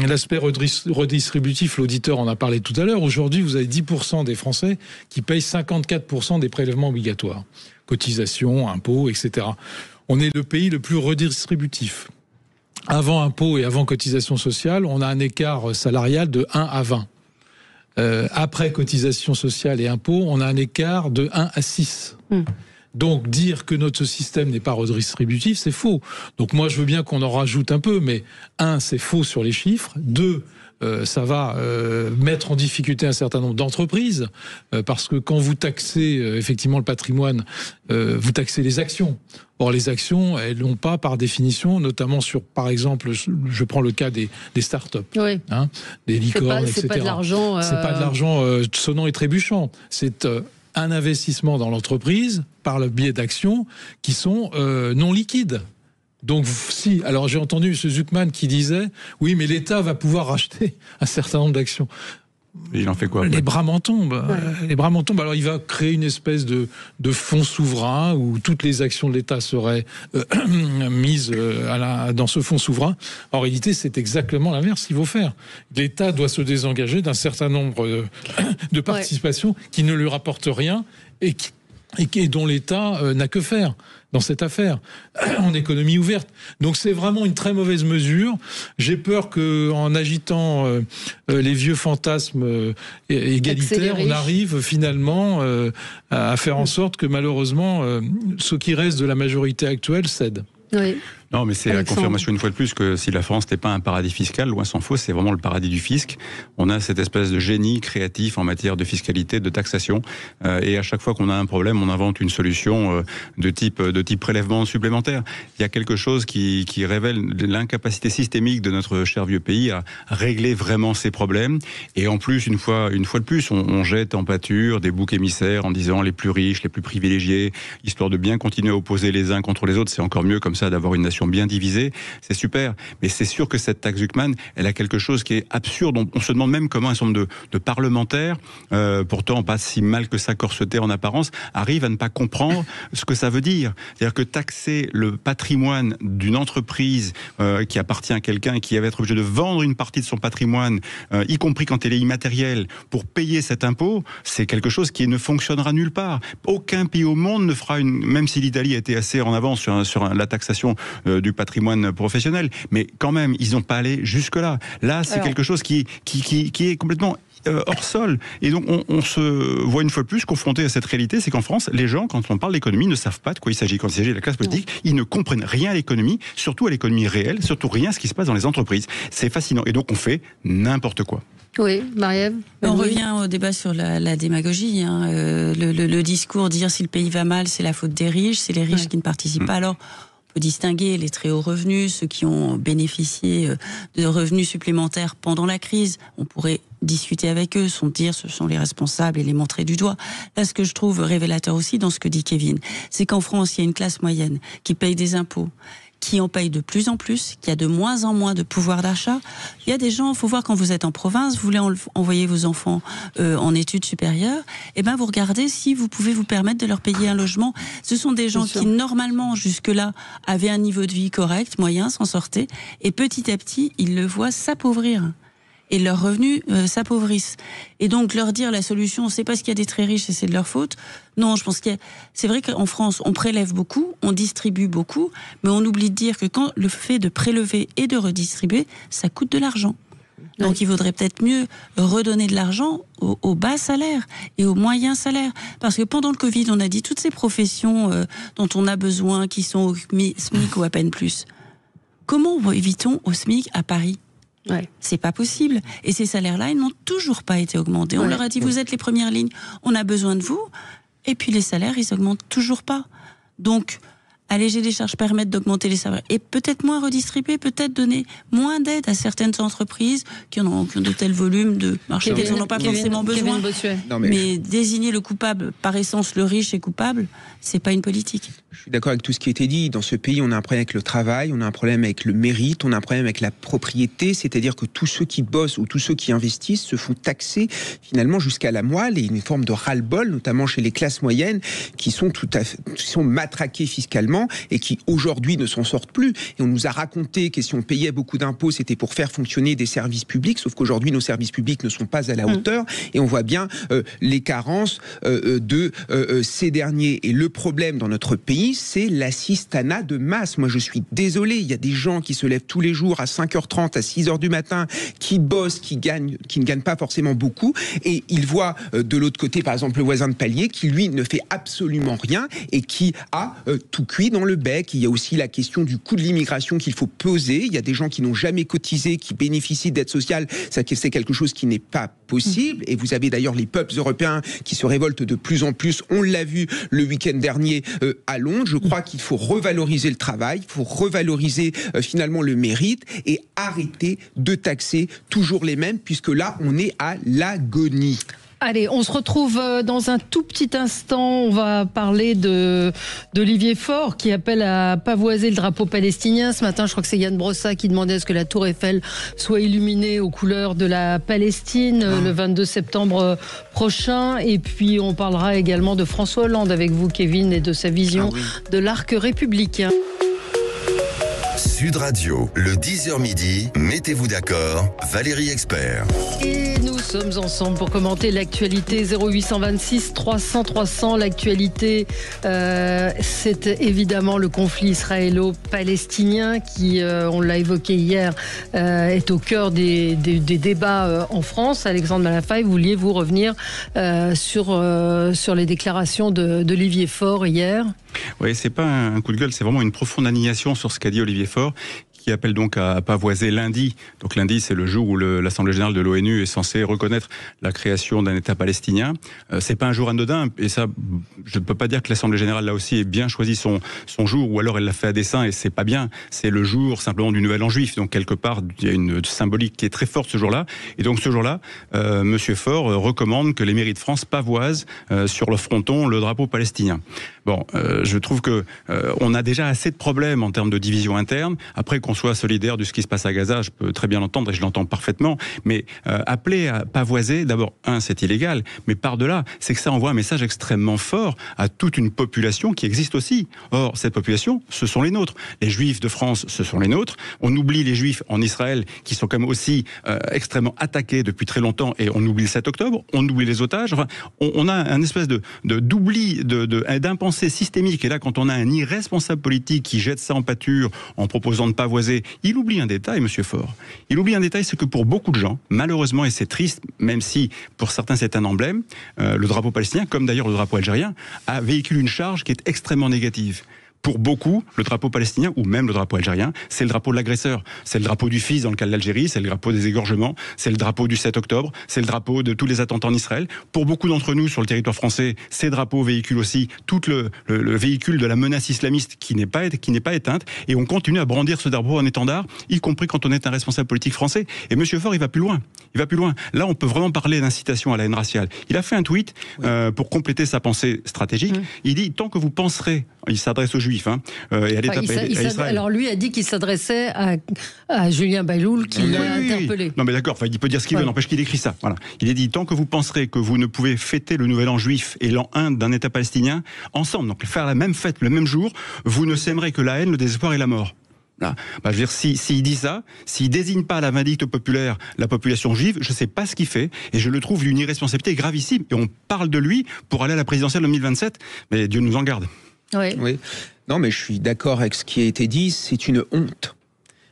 l'aspect redistributif, l'auditeur en a parlé tout à l'heure. Aujourd'hui, vous avez 10% des Français qui payent 54% des prélèvements obligatoires. Cotisations, impôts, etc. On est le pays le plus redistributif. Avant impôts et avant cotisations sociales, on a un écart salarial de 1 à 20. Après cotisations sociales et impôts, on a un écart de 1 à 6. Donc dire que notre système n'est pas redistributif, c'est faux. Donc moi je veux bien qu'on en rajoute un peu, mais 1, c'est faux sur les chiffres. 2, ça va mettre en difficulté un certain nombre d'entreprises, parce que quand vous taxez effectivement le patrimoine, vous taxez les actions. Or les actions, elles n'ont pas par définition, notamment sur, par exemple, je prends le cas des start-up, des licornes, etc. C'est pas de l'argent. C'est pas de l'argent sonnant et trébuchant. C'est un investissement dans l'entreprise par le biais d'actions qui sont non liquides. Donc si, alors j'ai entendu M. Zuckman qui disait oui, mais l'État va pouvoir racheter un certain nombre d'actions. Et il en fait quoi? Les bras m'en tombent. Les bras m'en tombent. Alors il va créer une espèce de fonds souverain où toutes les actions de l'État seraient mises dans ce fonds souverain. En réalité, c'est exactement l'inverse qu'il faut faire. L'État doit se désengager d'un certain nombre de participations qui ne lui rapportent rien et dont l'État n'a que faire dans cette affaire, en économie ouverte. Donc c'est vraiment une très mauvaise mesure. J'ai peur qu'en agitant les vieux fantasmes égalitaires, on arrive finalement à faire en sorte que malheureusement, ce qui reste de la majorité actuelle cède. Oui. Non, mais c'est la confirmation une fois de plus que si la France n'est pas un paradis fiscal, loin s'en faut, c'est vraiment le paradis du fisc. On a cette espèce de génie créatif en matière de fiscalité, de taxation, et à chaque fois qu'on a un problème, on invente une solution de type prélèvement supplémentaire. Il y a quelque chose qui révèle l'incapacité systémique de notre cher vieux pays à régler vraiment ses problèmes. Et en plus, une fois de plus, on jette en pâture des boucs émissaires en disant les plus riches, les plus privilégiés, histoire de bien continuer à opposer les uns contre les autres. C'est encore mieux comme ça d'avoir une nation bien divisée, c'est super. Mais c'est sûr que cette taxe Zuckman, elle a quelque chose qui est absurde. On se demande même comment un certain nombre de parlementaires, pourtant pas si mal que ça corsetés en apparence, arrivent à ne pas comprendre ce que ça veut dire. C'est-à-dire que taxer le patrimoine d'une entreprise qui appartient à quelqu'un et qui va être obligé de vendre une partie de son patrimoine, y compris quand elle est immatérielle, pour payer cet impôt, c'est quelque chose qui ne fonctionnera nulle part. Aucun pays au monde ne fera même si l'Italie a été assez en avance sur la taxation du patrimoine professionnel, mais quand même, ils n'ont pas allé jusque-là. Là, c'est quelque chose qui est complètement hors sol. Et donc, on se voit une fois de plus confronté à cette réalité, c'est qu'en France, les gens, quand on parle d'économie, ne savent pas de quoi il s'agit. Quand il s'agit de la classe politique, ils ne comprennent rien à l'économie, surtout à l'économie réelle, surtout rien à ce qui se passe dans les entreprises. C'est fascinant. Et donc, on fait n'importe quoi. Oui, Marie-Ève. On revient au débat sur la démagogie. Le discours, dire si le pays va mal, c'est la faute des riches, c'est les riches qui ne participent pas. Alors, on peut distinguer les très hauts revenus, ceux qui ont bénéficié de revenus supplémentaires pendant la crise. On pourrait discuter avec eux, dire ce sont les responsables et les montrer du doigt. Là, ce que je trouve révélateur aussi dans ce que dit Kevin, c'est qu'en France, il y a une classe moyenne qui paye des impôts, qui en paye de plus en plus, qui a de moins en moins de pouvoir d'achat. Il y a des gens, il faut voir, quand vous êtes en province, vous voulez envoyer vos enfants en études supérieures, et ben vous regardez si vous pouvez vous permettre de leur payer un logement. Ce sont des gens qui, normalement, jusque-là, avaient un niveau de vie correct, moyen, s'en sortaient, et petit à petit, ils le voient s'appauvrir. Et leurs revenus s'appauvrissent. Et donc leur dire la solution, c'est parce qu'il y a des très riches et c'est de leur faute. Non, je pense c'est vrai qu'en France, on prélève beaucoup, on distribue beaucoup, mais on oublie de dire que quand le fait de prélever et de redistribuer, ça coûte de l'argent. Donc il vaudrait peut-être mieux redonner de l'argent aux bas salaires et aux moyens salaires. Parce que pendant le Covid, on a dit toutes ces professions dont on a besoin, qui sont au SMIC ou à peine plus. Comment évitons au SMIC à Paris ? C'est pas possible. Et ces salaires-là, ils n'ont toujours pas été augmentés. On leur a dit, vous êtes les premières lignes, on a besoin de vous. Et puis les salaires, ils augmentent toujours pas. Donc, alléger les charges, permettre d'augmenter les salaires. Et peut-être moins redistribuer, peut-être donner moins d'aide à certaines entreprises qui ont de tels volumes de marché qu'elles n'en ont pas forcément besoin. Mais désigner le coupable, par essence le riche est coupable, c'est pas une politique. Je suis d'accord avec tout ce qui a été dit. Dans ce pays, on a un problème avec le travail, on a un problème avec le mérite, on a un problème avec la propriété, c'est-à-dire que tous ceux qui bossent ou tous ceux qui investissent se font taxer finalement jusqu'à la moelle, et une forme de ras-le-bol, notamment chez les classes moyennes, qui sont matraquées fiscalement et qui aujourd'hui ne s'en sortent plus. Et on nous a raconté que si on payait beaucoup d'impôts, c'était pour faire fonctionner des services publics, sauf qu'aujourd'hui nos services publics ne sont pas à la hauteur, et on voit bien les carences de ces derniers. Et le problème dans notre pays, c'est l'assistanat de masse. Moi, je suis désolé, il y a des gens qui se lèvent tous les jours à 5h30, à 6h du matin, qui bossent, qui ne gagnent pas forcément beaucoup, et ils voient de l'autre côté, par exemple, le voisin de palier, qui lui ne fait absolument rien, et qui a tout cuit dans le bec. Il y a aussi la question du coût de l'immigration qu'il faut peser. Il y a des gens qui n'ont jamais cotisé, qui bénéficient d'aide sociale. C'est quelque chose qui n'est pas possible. Et vous avez d'ailleurs les peuples européens qui se révoltent de plus en plus. On l'a vu le week-end dernier à Londres. Je crois qu'il faut revaloriser le travail, il faut revaloriser finalement le mérite et arrêter de taxer toujours les mêmes, puisque là, on est à l'agonie. Allez, on se retrouve dans un tout petit instant. On va parler d'Olivier Faure qui appelle à pavoiser le drapeau palestinien. Ce matin, je crois que c'est Yann Brossa qui demandait à ce que la tour Eiffel soit illuminée aux couleurs de la Palestine le 22 septembre prochain. Et puis, on parlera également de François Hollande avec vous, Kevin, et de sa vision de l'arc républicain. Sud Radio, le 10h midi, mettez-vous d'accord, Valérie Expert. Et nous sommes ensemble pour commenter l'actualité 0826 300 300. L'actualité, c'est évidemment le conflit israélo-palestinien qui, on l'a évoqué hier, est au cœur des débats en France. Alexandre Malafaille, vouliez-vous revenir sur les déclarations d'Olivier Faure hier ? Oui, c'est pas un coup de gueule, c'est vraiment une profonde indignation sur ce qu'a dit Olivier Faure, qui appelle donc à pavoiser lundi. Donc lundi, c'est le jour où l'Assemblée générale de l'ONU est censée reconnaître la création d'un État palestinien. C'est pas un jour anodin, et ça, je ne peux pas dire que l'Assemblée générale là aussi ait bien choisi son jour, ou alors elle l'a fait à dessein et c'est pas bien. C'est le jour simplement du Nouvel An juif. Donc quelque part, il y a une symbolique qui est très forte ce jour-là. Et donc ce jour-là, Monsieur Faure recommande que les mairies de France pavoisent sur le fronton le drapeau palestinien. Bon, je trouve que on a déjà assez de problèmes en termes de division interne. Après qu'on soit solidaire de ce qui se passe à Gaza, je peux très bien l'entendre et je l'entends parfaitement, mais appeler à pavoiser, d'abord, c'est illégal, mais par-delà, c'est que ça envoie un message extrêmement fort à toute une population qui existe aussi. Or, cette population, ce sont les nôtres. Les Juifs de France, ce sont les nôtres. On oublie les Juifs en Israël, qui sont quand même aussi extrêmement attaqués depuis très longtemps, et on oublie le 7 octobre, on oublie les otages. Enfin, on a un espèce d'oubli, d'impensé systémique, et là, quand on a un irresponsable politique qui jette ça en pâture en proposant de pavoiser, il oublie un détail, Monsieur Faure. Il oublie un détail, c'est que pour beaucoup de gens, malheureusement, et c'est triste, même si pour certains c'est un emblème, le drapeau palestinien, comme d'ailleurs le drapeau algérien, a véhiculé une charge qui est extrêmement négative. Pour beaucoup, le drapeau palestinien, ou même le drapeau algérien, c'est le drapeau de l'agresseur. C'est le drapeau du fils dans le cas de l'Algérie, c'est le drapeau des égorgements, c'est le drapeau du 7 octobre, c'est le drapeau de tous les attentats en Israël. Pour beaucoup d'entre nous, sur le territoire français, ces drapeaux véhiculent aussi tout le véhicule de la menace islamiste qui n'est pas éteinte, et on continue à brandir ce drapeau en étendard, y compris quand on est un responsable politique français. Et Monsieur Faure, il va plus loin. Là, on peut vraiment parler d'incitation à la haine raciale. Il a fait un tweet pour compléter sa pensée stratégique. Il dit, tant que vous penserez, il s'adresse aux Juifs, et à l'État Israël. Alors lui a dit qu'il s'adressait à Julien Bayloul qui l'a interpellé. Non mais d'accord, il peut dire ce qu'il veut, n'empêche qu'il écrit ça. Voilà. Il a dit, tant que vous penserez que vous ne pouvez fêter le Nouvel An juif et l'an 1 d'un État palestinien ensemble, donc faire la même fête le même jour, vous ne sèmerez que la haine, le désespoir et la mort. Là. Je veux dire, s'il dit ça, s'il désigne pas à la vindicte populaire la population juive, je sais pas ce qu'il fait, et je le trouve d'une irresponsabilité gravissime. Et on parle de lui pour aller à la présidentielle en 2027, mais Dieu nous en garde. Oui. Non, mais je suis d'accord avec ce qui a été dit. C'est une honte.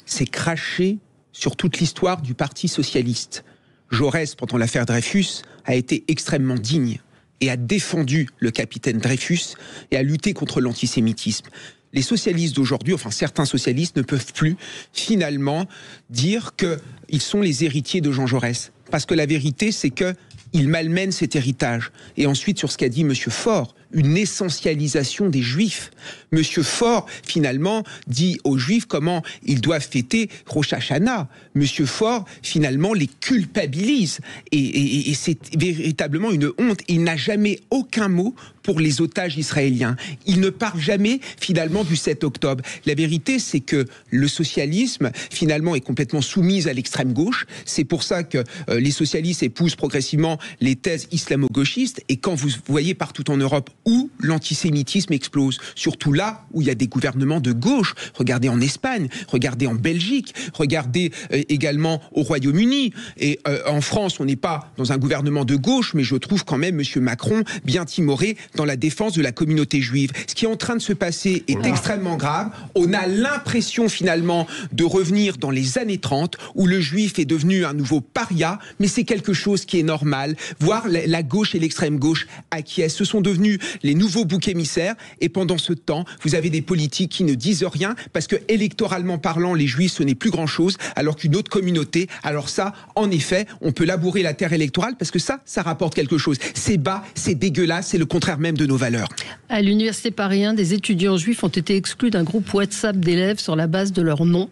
C'est cracher sur toute l'histoire du Parti socialiste. Jaurès, pendant l'affaire Dreyfus, a été extrêmement digne et a défendu le capitaine Dreyfus et a lutté contre l'antisémitisme. Les socialistes d'aujourd'hui, enfin certains socialistes, ne peuvent plus finalement dire qu'ils sont les héritiers de Jean Jaurès. Parce que la vérité, c'est qu'ils malmènent cet héritage. Et ensuite, sur ce qu'a dit Monsieur Faure, une essentialisation des Juifs. Monsieur Faure, finalement, dit aux Juifs comment ils doivent fêter Rosh Hashanah. Monsieur Faure, finalement, les culpabilise. Et c'est véritablement une honte. Il n'a jamais aucun mot pour les otages israéliens. Il ne parle jamais, finalement, du 7 octobre. La vérité, c'est que le socialisme, finalement, est complètement soumis à l'extrême gauche. C'est pour ça que les socialistes épousent progressivement les thèses islamo-gauchistes. Et quand vous voyez partout en Europe où l'antisémitisme explose, surtout là où il y a des gouvernements de gauche. Regardez en Espagne, regardez en Belgique, regardez également au Royaume-Uni. Et en France, on n'est pas dans un gouvernement de gauche, mais je trouve quand même M. Macron bien timoré dans la défense de la communauté juive. Ce qui est en train de se passer est extrêmement grave. On a l'impression finalement de revenir dans les années 30, où le juif est devenu un nouveau paria, mais c'est quelque chose qui est normal. Voir la gauche et l'extrême gauche acquiescent. Ce sont devenus les nouveaux boucs émissaires, et pendant ce temps, vous avez des politiques qui ne disent rien, parce que électoralement parlant, les Juifs, ce n'est plus grand-chose, alors qu'une autre communauté, alors ça, en effet, on peut labourer la terre électorale, parce que ça rapporte quelque chose. C'est bas, c'est dégueulasse, c'est le contraire même de nos valeurs. À l'université Paris 1, des étudiants juifs ont été exclus d'un groupe WhatsApp d'élèves sur la base de leur nom.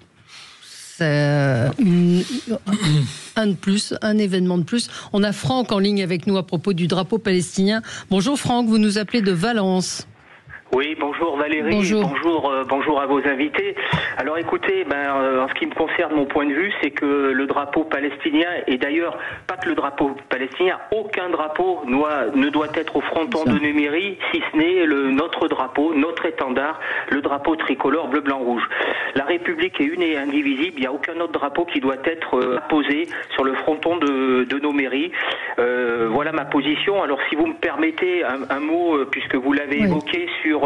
un de plus, un événement de plus. On a Franck en ligne avec nous à propos du drapeau palestinien. Bonjour Franck, vous nous appelez de Valence. Oui, bonjour Valérie, bonjour à vos invités. Alors écoutez, en ce qui me concerne, mon point de vue, c'est que le drapeau palestinien, et d'ailleurs pas que le drapeau palestinien, aucun drapeau ne doit être au fronton de nos mairies, si ce n'est notre drapeau, notre étendard, le drapeau tricolore bleu, blanc, rouge. La République est une et indivisible, il n'y a aucun autre drapeau qui doit être apposé sur le fronton de nos mairies. Voilà ma position. Alors si vous me permettez un mot, puisque vous l'avez évoqué, sur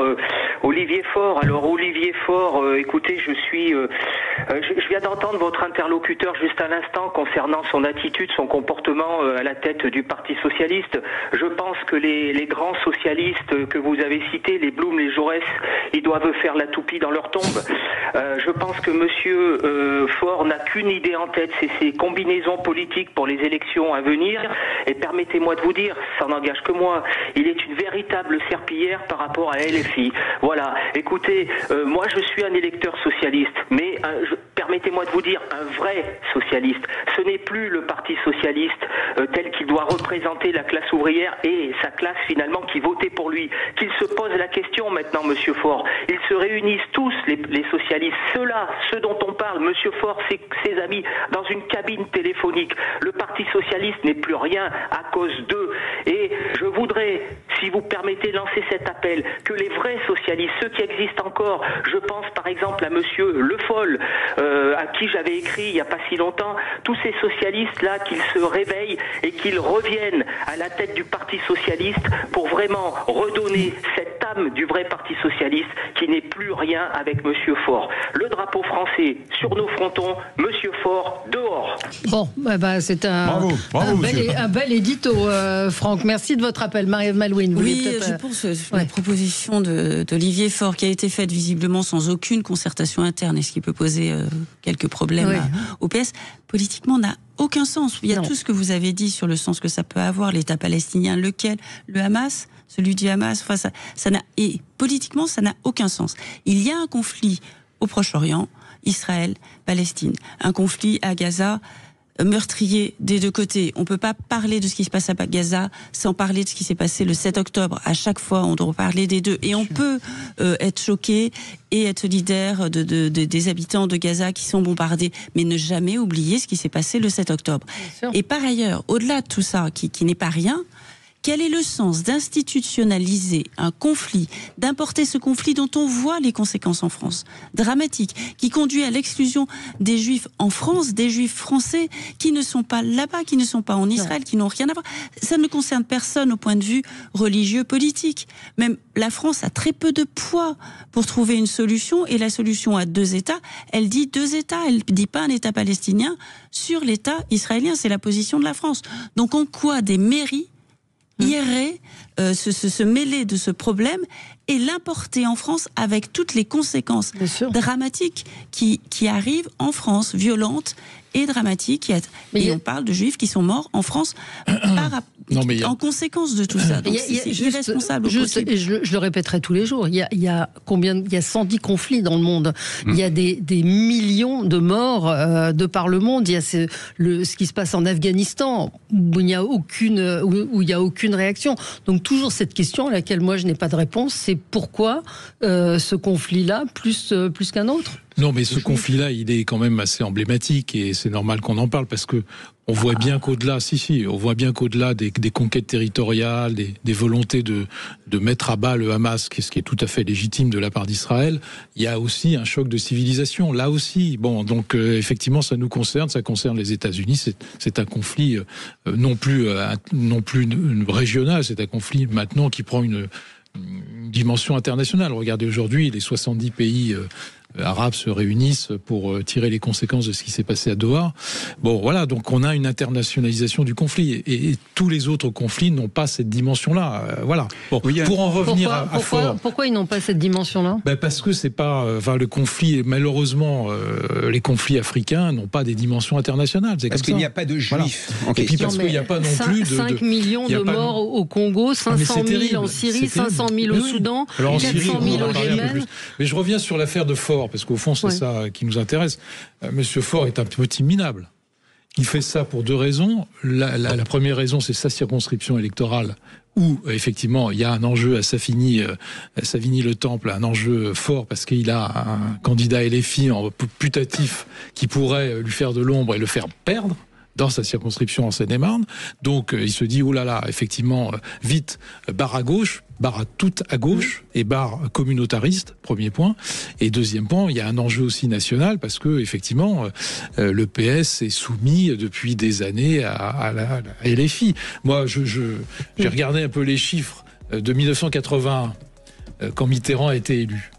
Olivier Faure. Alors Olivier Faure, écoutez, je viens d'entendre votre interlocuteur juste à l'instant concernant son attitude, son comportement à la tête du Parti socialiste. Je pense que les grands socialistes que vous avez cités, les Blum, les Jaurès, ils doivent faire la toupie dans leur tombe. Je pense que monsieur Faure n'a qu'une idée en tête, c'est ses combinaisons politiques pour les élections à venir. Et permettez-moi de vous dire, ça n'engage que moi, il est une véritable serpillière par rapport à LFI. Voilà, écoutez, moi je suis un électeur socialiste, mais permettez-moi de vous dire, un vrai socialiste. Ce n'est plus le Parti socialiste tel qu'il doit représenter la classe ouvrière et sa classe finalement qui votait pour lui. Qu'il se pose la question maintenant, monsieur Faure. Ils se réunissent tous, les socialistes, ceux dont on parle, monsieur Faure, ses amis, dans une cabine téléphonique. Le Parti socialiste n'est plus rien à cause d'eux. Et je voudrais, si vous permettez, lancer cet appel, que les vrais socialistes, ceux qui existent encore, je pense par exemple à monsieur Le Foll, à qui j'avais écrit il n'y a pas si longtemps, tous ces socialistes-là, qu'ils se réveillent et qu'ils reviennent à la tête du Parti socialiste pour vraiment redonner cette âme du vrai Parti socialiste qui n'est plus rien avec monsieur Faure. Le drapeau français sur nos frontons, monsieur Faure dehors. Bon, c'est un bel édito, Franck. Merci de votre appel. Marie-Ève Malouine. Oui, je pense que la proposition d'Olivier Faure, qui a été faite visiblement sans aucune concertation interne, et ce qui peut poser quelques problèmes au PS, politiquement n'a aucun sens. Il y a tout ce que vous avez dit sur le sens que ça peut avoir, l'État palestinien, le Hamas, celui du Hamas, et politiquement, ça n'a aucun sens. Il y a un conflit au Proche-Orient, Israël, Palestine, un conflit à Gaza, meurtrier des deux côtés. On ne peut pas parler de ce qui se passe à Gaza sans parler de ce qui s'est passé le 7 octobre. À chaque fois, on doit parler des deux. Et on peut être choqué et être solidaire des habitants de Gaza qui sont bombardés, mais ne jamais oublier ce qui s'est passé le 7 octobre. Et par ailleurs, au-delà de tout ça, qui n'est pas rien, quel est le sens d'institutionnaliser un conflit, d'importer ce conflit dont on voit les conséquences en France, dramatique, qui conduit à l'exclusion des Juifs en France, des Juifs français qui ne sont pas là-bas, qui ne sont pas en Israël, qui n'ont rien à voir. Ça ne concerne personne au point de vue religieux, politique. Même la France a très peu de poids pour trouver une solution, et la solution à 2 États, elle dit 2 États, elle ne dit pas un État palestinien sur l'État israélien, c'est la position de la France. Donc en quoi des mairies irait se mêler de ce problème et l'importer en France avec toutes les conséquences dramatiques qui arrivent en France, violentes et dramatiques. Et on parle de Juifs qui sont morts en France en conséquence de tout ça. Donc c'est irresponsable. Je le répéterai tous les jours. Il y a 110 conflits dans le monde. Il y a des millions de morts de par le monde. Il y a ce qui se passe en Afghanistan où il n'y a aucune réaction. Donc toujours cette question à laquelle moi je n'ai pas de réponse, c'est pourquoi ce conflit-là plus qu'un autre. Non, mais ce conflit-là, il est quand même assez emblématique et c'est normal qu'on en parle parce que on voit bien qu'au-delà, on voit bien qu'au-delà des conquêtes territoriales, des volontés de mettre à bas le Hamas, ce qui est tout à fait légitime de la part d'Israël, il y a aussi un choc de civilisation. Là aussi, donc effectivement, ça nous concerne, ça concerne les États-Unis. C'est un conflit non plus régional, c'est un conflit maintenant qui prend une dimension internationale. Regardez aujourd'hui, les 70 pays arabes se réunissent pour tirer les conséquences de ce qui s'est passé à Doha. Bon, voilà, donc on a une internationalisation du conflit et tous les autres conflits n'ont pas cette dimension-là. Voilà. Bon, pour en revenir à Faure. Pourquoi ils n'ont pas cette dimension-là ? Parce que c'est pas, le conflit. Malheureusement, les conflits africains n'ont pas des dimensions internationales. Parce qu'il n'y a pas de Juifs. Voilà. Et puis parce qu'il n'y a pas non plus 5 millions de morts au Congo, 500 000 en Syrie, 500 000 au Soudan, 400 000 au Yémen. Mais je reviens sur l'affaire de Faure. Faure, parce qu'au fond, c'est ça qui nous intéresse. Monsieur Faure est un petit minable. Il fait ça pour 2 raisons. La première raison, c'est sa circonscription électorale, où effectivement il y a un enjeu à Savigny-le-Temple, un enjeu fort parce qu'il a un candidat LFI en putatif qui pourrait lui faire de l'ombre et le faire perdre dans sa circonscription en Seine-et-Marne. Donc il se dit, oh là là, effectivement, vite, barre à gauche, barre tout à gauche et barre communautariste, premier point. Et deuxième point, il y a un enjeu aussi national parce que effectivement, le PS est soumis depuis des années à la LFI. Moi, j'ai regardé un peu les chiffres de 1981, quand Mitterrand a été élu.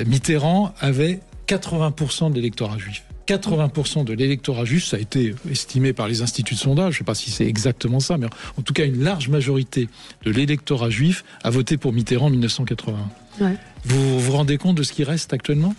Mitterrand avait 80% de l'électorat juif. 80% de l'électorat juif, ça a été estimé par les instituts de sondage, je ne sais pas si c'est exactement ça, mais en tout cas une large majorité de l'électorat juif a voté pour Mitterrand en 1981. Ouais. Vous vous rendez compte de ce qui reste actuellement ?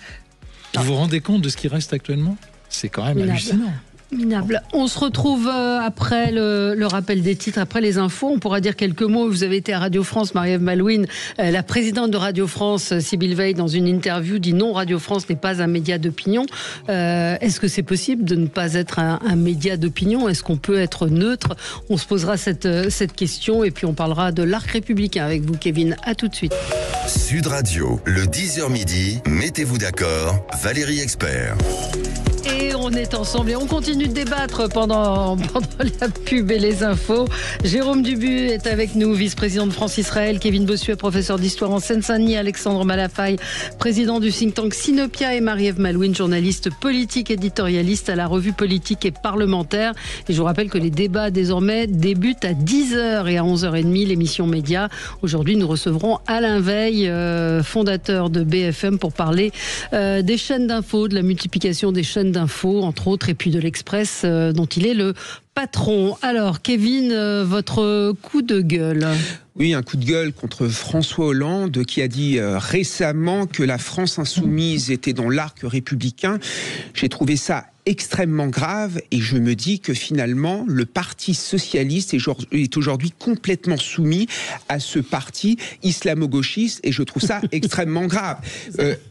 Vous vous rendez compte de ce qui reste actuellement ? C'est quand même hallucinant. Minable. On se retrouve après le rappel des titres, après les infos. On pourra dire quelques mots. Vous avez été à Radio France, Marie-Ève Malouine, la présidente de Radio France, Sybille Veil, dans une interview, dit non, Radio France n'est pas un média d'opinion. Est-ce que c'est possible de ne pas être un média d'opinion ? Est-ce qu'on peut être neutre ? On se posera cette question et puis on parlera de l'arc républicain avec vous, Kevin. À tout de suite. Sud Radio, le 10h midi, mettez-vous d'accord, Valérie Expert. Et on est ensemble et on continue de débattre pendant la pub et les infos. Jérôme Dubu est avec nous, vice-président de France-Israël. Kevin Bossuet, professeur d'histoire en Seine-Saint-Denis. Alexandre Malafaille, président du think tank Sinopia. Et Marie-Ève Malouine, journaliste politique, éditorialiste à la revue politique et parlementaire. Et je vous rappelle que les débats désormais débutent à 10h et à 11h30, l'émission Média. Aujourd'hui, nous recevrons Alain Veil, fondateur de BFM, pour parler des chaînes d'infos, de la multiplication des chaînes d'infos, entre autres, et puis de l'Express, dont il est le patron. Alors, Kevin, votre coup de gueule. Oui, un coup de gueule contre François Hollande qui a dit récemment que la France insoumise était dans l'arc républicain. J'ai trouvé ça extrêmement grave et je me dis que finalement le Parti socialiste est aujourd'hui complètement soumis à ce parti islamo-gauchiste et je trouve ça extrêmement grave.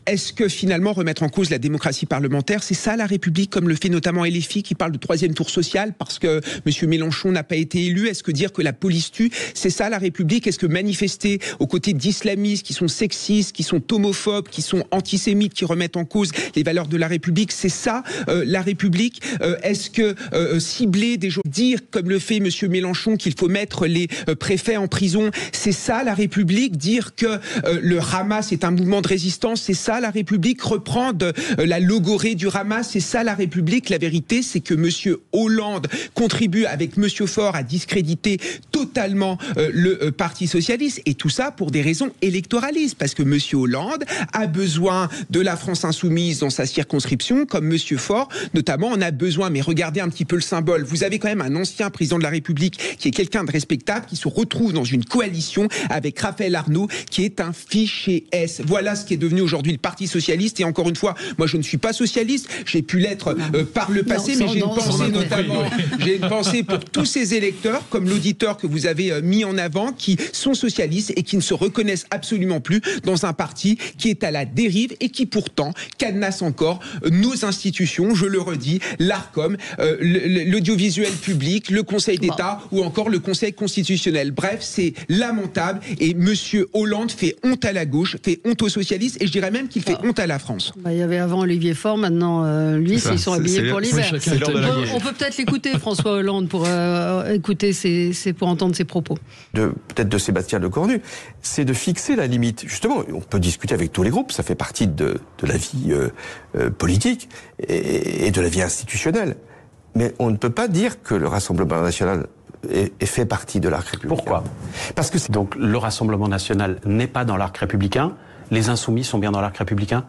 Est-ce que finalement remettre en cause la démocratie parlementaire, c'est ça la République, comme le fait notamment LFI qui parle de 3e tour social parce que M. Mélenchon n'a pas été élu? Est-ce que dire que la police tue, c'est ça la République? Est-ce que manifester aux côtés d'islamistes qui sont sexistes, qui sont homophobes, qui sont antisémites, qui remettent en cause les valeurs de la République, c'est ça la République? Est-ce que cibler des gens, dire comme le fait M. Mélenchon qu'il faut mettre les préfets en prison, c'est ça la République? Dire que le Hamas est un mouvement de résistance, c'est ça la République? Reprendre la logorée du Hamas, c'est ça la République? La vérité, c'est que M. Hollande contribue avec M. Faure à discréditer totalement le Parti socialiste, et tout ça pour des raisons électoralistes, parce que M. Hollande a besoin de la France insoumise dans sa circonscription, comme M. Faure notamment en a besoin. Mais regardez un petit peu le symbole. Vous avez quand même un ancien président de la République qui est quelqu'un de respectable, qui se retrouve dans une coalition avec Raphaël Arnaud, qui est un fiché S. Voilà ce qui est devenu aujourd'hui le Parti socialiste. Et encore une fois, moi je ne suis pas socialiste, j'ai pu l'être par le passé, mais j'ai une pensée notamment, j'ai une pensée pour tous ces électeurs, comme l'auditeur que vous avez mis en avant, qui sont socialistes et qui ne se reconnaissent absolument plus dans un parti qui est à la dérive et qui pourtant cadenasse encore nos institutions, je le redis, l'ARCOM, l'audiovisuel public, le Conseil d'État ou encore le Conseil constitutionnel. Bref, c'est lamentable et Monsieur Hollande fait honte à la gauche, fait honte aux socialistes et je dirais même qu'il fait honte à la France. Il y avait avant Olivier Faure, maintenant lui, ils sont habillés pour l'hiver. On peut peut-être l'écouter, François Hollande, pour écouter pour entendre ses propos. Peut-être de Sébastien Lecornu, c'est de fixer la limite. Justement, on peut discuter avec tous les groupes, ça fait partie de la vie politique et de la vie institutionnelle. Mais on ne peut pas dire que le Rassemblement national est fait partie de l'arc républicain. Pourquoi ? Parce que donc le Rassemblement national n'est pas dans l'arc républicain, les Insoumis sont bien dans l'arc républicain ?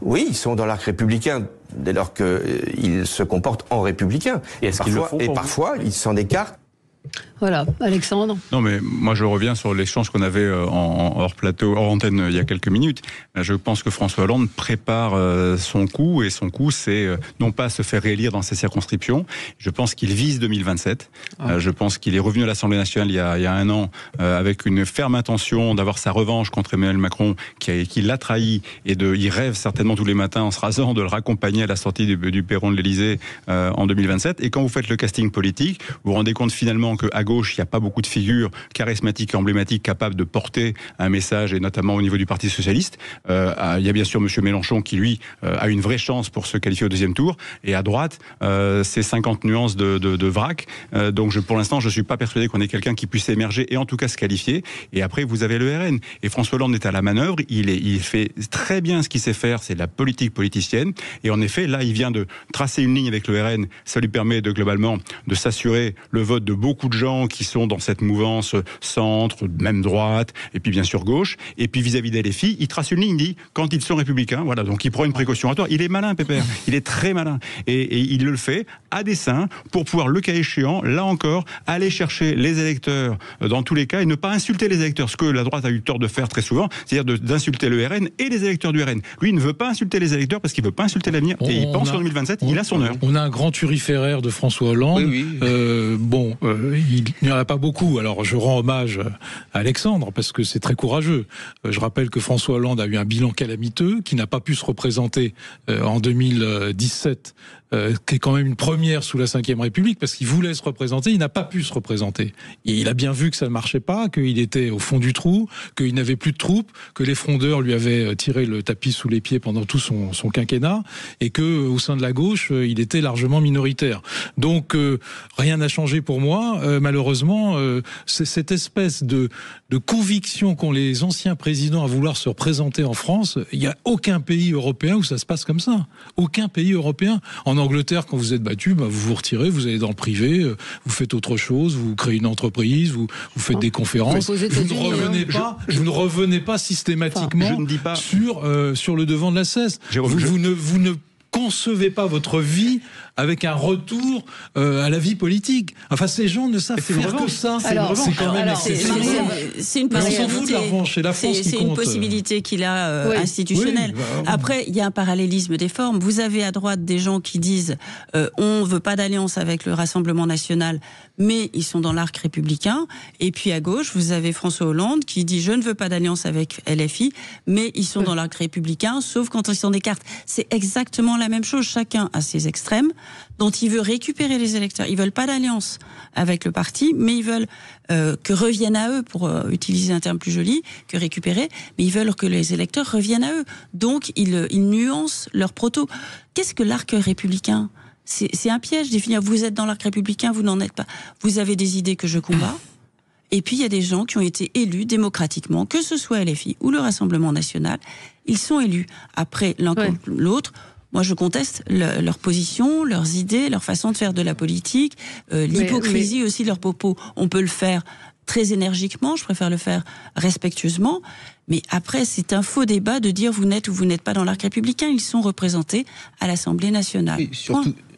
Oui, ils sont dans l'arc républicain dès lors qu'ils se comportent en républicain. Et est-ce qu'ils le font parfois, ils s'en écartent Voilà, Alexandre. Non, mais moi je reviens sur l'échange qu'on avait en hors plateau, hors antenne il y a quelques minutes. Je pense que François Hollande prépare son coup, et son coup c'est non pas se faire réélire dans ses circonscriptions. Je pense qu'il vise 2027. Je pense qu'il est revenu à l'Assemblée nationale il y a un an avec une ferme intention d'avoir sa revanche contre Emmanuel Macron qui l'a trahi, et il rêve certainement tous les matins en se rasant de le raccompagner à la sortie du perron de l'Élysée en 2027. Et quand vous faites le casting politique, vous vous rendez compte finalement qu'à gauche, il n'y a pas beaucoup de figures charismatiques et emblématiques capables de porter un message, et notamment au niveau du Parti Socialiste. Il y a bien sûr M. Mélenchon qui, lui, a une vraie chance pour se qualifier au deuxième tour. Et à droite, c'est 50 nuances de vrac. Donc pour l'instant, je ne suis pas persuadé qu'on ait quelqu'un qui puisse émerger et en tout cas se qualifier. Et après, vous avez le RN. Et François Hollande est à la manœuvre. Il fait très bien ce qu'il sait faire, c'est de la politique politicienne. Et en effet, là, il vient de tracer une ligne avec le RN. Ça lui permet globalement de s'assurer le vote de beaucoup de gens qui sont dans cette mouvance centre, même droite, et puis bien sûr gauche. Et puis vis-à-vis des LFI, il trace une ligne, il dit, quand ils sont républicains, voilà, donc il prend une précaution à toi. Il est malin, Pépère, il est très malin. Et il le fait à dessein pour pouvoir, le cas échéant, là encore, aller chercher les électeurs dans tous les cas et ne pas insulter les électeurs, ce que la droite a eu tort de faire très souvent, c'est-à-dire d'insulter le RN et les électeurs du RN. Lui, il ne veut pas insulter les électeurs parce qu'il ne veut pas insulter l'avenir, et il pense qu'en 2027, il a son heure. On a un grand turiféraire de François Hollande. Oui. Il n'y en a pas beaucoup. Alors je rends hommage à Alexandre parce que c'est très courageux. Je rappelle que François Hollande a eu un bilan calamiteux, qui n'a pas pu se représenter en 2017, qui est quand même une première sous la Ve République, parce qu'il voulait se représenter, il n'a pas pu se représenter. Et il a bien vu que ça ne marchait pas, qu'il était au fond du trou, qu'il n'avait plus de troupes, que les frondeurs lui avaient tiré le tapis sous les pieds pendant tout son quinquennat, et que au sein de la gauche, il était largement minoritaire. Donc rien n'a changé pour moi. Malheureusement, c'est cette espèce de conviction qu'ont les anciens présidents à vouloir se représenter en France. Il n'y a aucun pays européen où ça se passe comme ça. Aucun pays européen. En Angleterre, quand vous êtes battu, vous vous retirez, vous allez dans le privé, vous faites autre chose, vous créez une entreprise, vous faites des conférences. Vous ne revenez pas systématiquement sur le devant de la scène. Vous ne concevez pas votre vie avec un retour à la vie politique. Enfin, ces gens ne savent faire que ça. C'est une possibilité qu'il a institutionnelle. Après, il y a un parallélisme des formes. Vous avez à droite des gens qui disent on ne veut pas d'alliance avec le Rassemblement national, mais ils sont dans l'arc républicain. Et puis à gauche, vous avez François Hollande qui dit je ne veux pas d'alliance avec LFI, mais ils sont dans l'arc républicain, sauf quand ils s'en écartent. C'est exactement la même chose. Chacun a ses extrêmes dont il veut récupérer les électeurs. Ils veulent pas d'alliance avec le parti, mais ils veulent que reviennent à eux, pour utiliser un terme plus joli que récupérer, mais ils veulent que les électeurs reviennent à eux. Donc ils nuancent leur proto. Qu'est-ce que l'arc républicain ? C'est un piège, définir vous êtes dans l'arc républicain, vous n'en êtes pas. Vous avez des idées que je combats, et puis il y a des gens qui ont été élus démocratiquement, que ce soit LFI ou le Rassemblement national, ils sont élus. Après, l'un contre l'autre, moi je conteste leur position, leurs idées, leur façon de faire de la politique, l'hypocrisie aussi de leurs propos. On peut le faire très énergiquement, je préfère le faire respectueusement. Mais après, c'est un faux débat de dire vous n'êtes ou vous n'êtes pas dans l'arc républicain. Ils sont représentés à l'Assemblée nationale. Et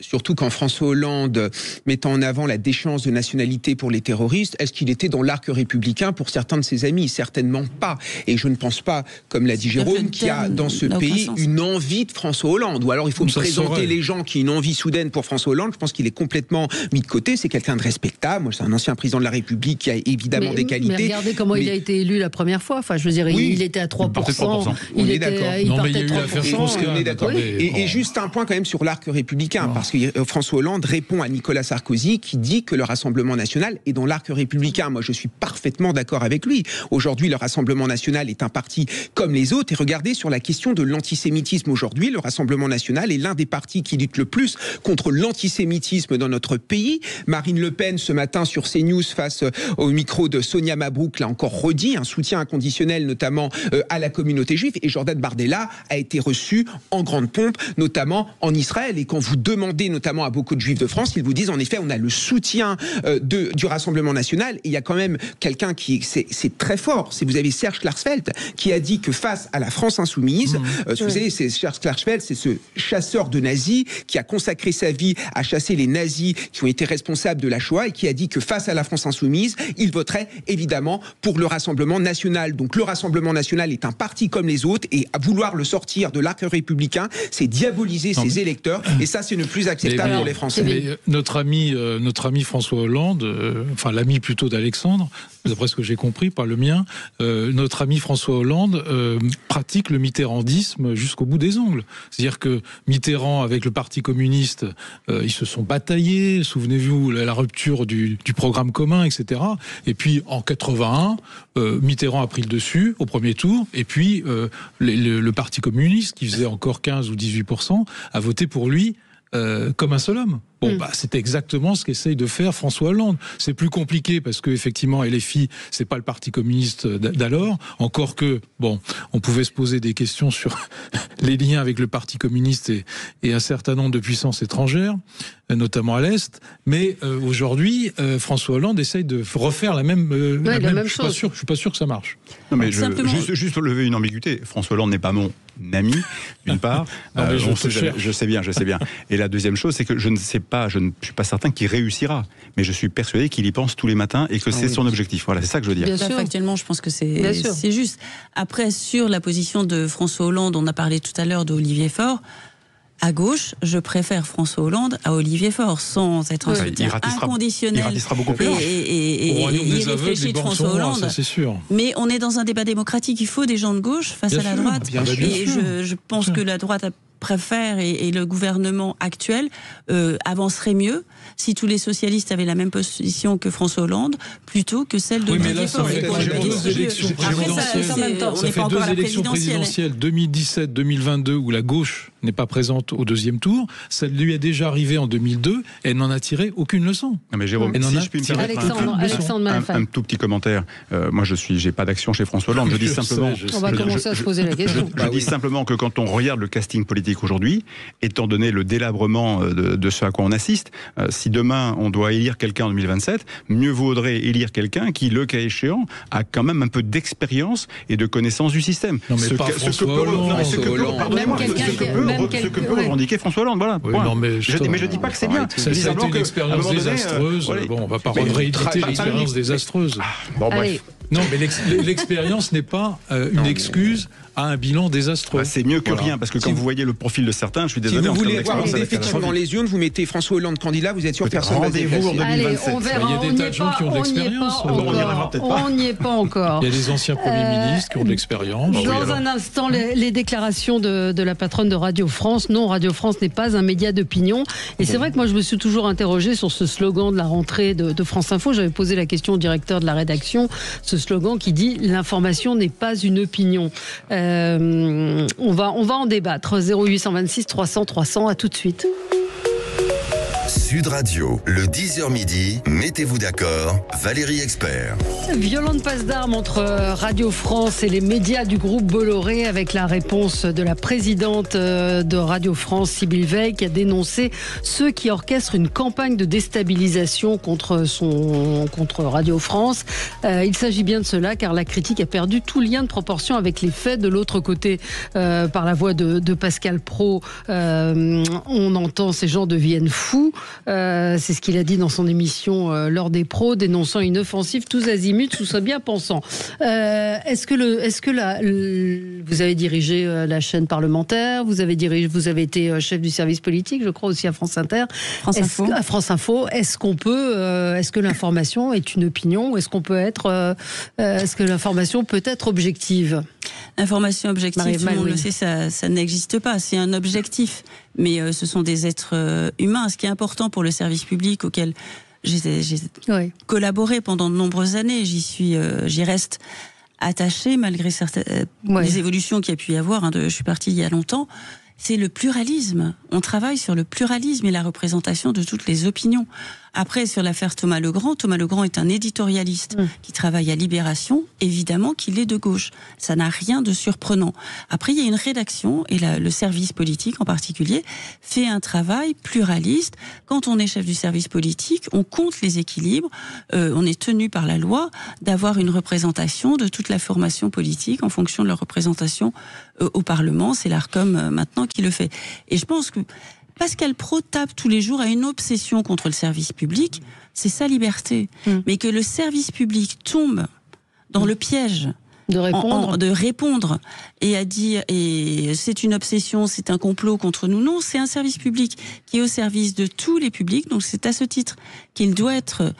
surtout quand François Hollande mettant en avant la déchéance de nationalité pour les terroristes, est-ce qu'il était dans l'arc républicain pour certains de ses amis ? Certainement pas. Et je ne pense pas, comme l'a dit Jérôme, qu'il y a dans ce pays une envie de François Hollande. Ou alors il faut présenter les gens qui ont une envie soudaine pour François Hollande. Je pense qu'il est complètement mis de côté. C'est quelqu'un de respectable. Moi, c'est un ancien président de la République qui a évidemment des qualités. Mais regardez comment il a été élu la première fois. Enfin, je veux dire, il était à 3%. On est d'accord. Non, mais il y a eu l'affaire Strauss-Kahn. On est d'accord. Et juste un point quand même sur l'arc républicain, parce que François Hollande répond à Nicolas Sarkozy qui dit que le Rassemblement national est dans l'arc républicain. Moi, je suis parfaitement d'accord avec lui. Aujourd'hui, le Rassemblement national est un parti comme les autres. Et regardez, sur la question de l'antisémitisme aujourd'hui, le Rassemblement national est l'un des partis qui lutte le plus contre l'antisémitisme dans notre pays. Marine Le Pen, ce matin, sur CNews, face au micro de Sonia Mabrouk, l'a encore redit, un soutien inconditionnel, notamment à la communauté juive. Et Jordan Bardella a été reçu en grande pompe, notamment en Israël. Et quand vous demandez demandez notamment à beaucoup de Juifs de France, ils vous disent en effet, on a le soutien du Rassemblement national. Et il y a quand même quelqu'un c'est très fort. Vous avez Serge Klarsfeld qui a dit que face à la France insoumise, vous savez, Serge Klarsfeld, c'est ce chasseur de nazis qui a consacré sa vie à chasser les nazis qui ont été responsables de la Shoah et qui a dit que face à la France insoumise, il voterait évidemment pour le Rassemblement national. Donc le Rassemblement national est un parti comme les autres et à vouloir le sortir de l'arc républicain, c'est diaboliser ses électeurs et ça c'est ne plus acceptable pour les Français. Mais notre ami François Hollande, enfin l'ami plutôt d'Alexandre, d'après ce que j'ai compris, pas le mien, notre ami François Hollande pratique le mitterrandisme jusqu'au bout des ongles. C'est-à-dire que Mitterrand avec le Parti communiste, ils se sont bataillés, souvenez-vous la rupture du programme commun, etc. Et puis en 81, Mitterrand a pris le dessus au premier tour, et puis le Parti communiste, qui faisait encore 15 ou 18%, a voté pour lui comme un seul homme. Bon, c'est exactement ce qu'essaye de faire François Hollande. C'est plus compliqué parce que effectivement, LFI, c'est pas le Parti communiste d'alors. Encore que, bon, on pouvait se poser des questions sur les liens avec le Parti communiste et un certain nombre de puissances étrangères, notamment à l'Est. Mais aujourd'hui, François Hollande essaye de refaire la même chose. Je suis pas sûr que ça marche. Non, mais juste lever une ambiguïté. François Hollande n'est pas mon ami, d'une part. Je sais bien. Et la deuxième chose, c'est que je ne suis pas certain qu'il réussira. Mais je suis persuadé qu'il y pense tous les matins et que c'est son objectif. Voilà, c'est ça que je veux dire. Bien sûr. Factuellement, je pense que c'est juste. Après, sur la position de François Hollande, on a parlé tout à l'heure d'Olivier Faure. À gauche, je préfère François Hollande à Olivier Faure, sans être un soutien inconditionnel. Il ratissera beaucoup plus. Et irréfléchi de François Hollande. Ça, c'est sûr. Mais on est dans un débat démocratique. Il faut des gens de gauche face à la droite. Et je pense que la droite préfère et le gouvernement actuel avancerait mieux si tous les socialistes avaient la même position que François Hollande, plutôt que celle de Olivier Faure. Ça fait deux élections présidentielles, 2017-2022, où la gauche n'est pas présente au deuxième tour. Ça lui est déjà arrivé en 2002. Elle n'en a tiré aucune leçon. Non mais Jérôme, si je puis me permettre un tout petit commentaire. Moi, j'ai pas d'action chez François Hollande. Je dis simplement. On va commencer à se poser la question. Je dis simplement que quand on regarde le casting politique aujourd'hui, étant donné le délabrement de ce à quoi on assiste, si demain on doit élire quelqu'un en 2027, mieux vaudrait élire quelqu'un qui, le cas échéant, a quand même un peu d'expérience et de connaissance du système. Non mais pas François Hollande. Ce que peut revendiquer François Hollande, voilà. Oui, non, mais je dis pas que c'est bien. Ça a été une expérience désastreuse. Bon, on va pas rééditer l'expérience désastreuse. Bon, bref. Non, mais l'expérience n'est pas une excuse à un bilan désastreux. C'est mieux que rien, parce que quand vous voyez le profil de certains, je suis désolé. Si vous voulez voir une défection dans les urnes, vous mettez François Hollande candidat, vous êtes sûr que personne ne va se rendez-vous en 2027. Il y a des tas de gens qui ont de l'expérience. On n'y est pas encore. Il y a des anciens premiers ministres qui ont de l'expérience. Dans un instant, les déclarations de la patronne de Radio France. Non, Radio France n'est pas un média d'opinion. Et c'est vrai que moi, je me suis toujours interrogée sur ce slogan de la rentrée de France Info. J'avais posé la question au directeur de la rédaction. Ce slogan qui dit « L'information n'est pas une opinion ». On va en débattre. 0826 300 300, à tout de suite. Sud Radio, le 10h midi, mettez-vous d'accord, Valérie Expert. Violente passe d'armes entre Radio France et les médias du groupe Bolloré, avec la réponse de la présidente de Radio France, Sybille Veil, qui a dénoncé ceux qui orchestrent une campagne de déstabilisation contre Radio France. Il s'agit bien de cela, car la critique a perdu tout lien de proportion avec les faits. De l'autre côté, par la voix de Pascal Praud, on entend ces gens deviennent fous. C'est ce qu'il a dit dans son émission L'heure des pros, dénonçant une offensive tous azimuts, tout ça bien pensant. Est-ce que vous avez dirigé la chaîne parlementaire, vous avez été chef du service politique, je crois aussi à France Inter, à France Info. Est-ce que l'information est une opinion, ou est-ce que l'information peut être objective? L'information objective, on le sait, ça n'existe pas. C'est un objectif, mais ce sont des êtres humains. Ce qui est important pour le service public auquel j'ai collaboré pendant de nombreuses années, j'y reste attachée malgré certaines les évolutions qu'il y a pu y avoir. Je suis partie il y a longtemps. C'est le pluralisme. On travaille sur le pluralisme et la représentation de toutes les opinions. Après, sur l'affaire Thomas Legrand est un éditorialiste qui travaille à Libération, évidemment qu'il est de gauche. Ça n'a rien de surprenant. Après, il y a une rédaction, et le service politique en particulier, fait un travail pluraliste. Quand on est chef du service politique, on compte les équilibres, on est tenu par la loi d'avoir une représentation de toute la formation politique en fonction de leur représentation au Parlement. C'est l'Arcom maintenant qui le fait. Et je pense que Pascal Praud tape tous les jours à une obsession contre le service public, c'est sa liberté. Mais que le service public tombe dans le piège de répondre et à dire et c'est une obsession, c'est un complot contre nous. Non, c'est un service public qui est au service de tous les publics, donc c'est à ce titre qu'il doit être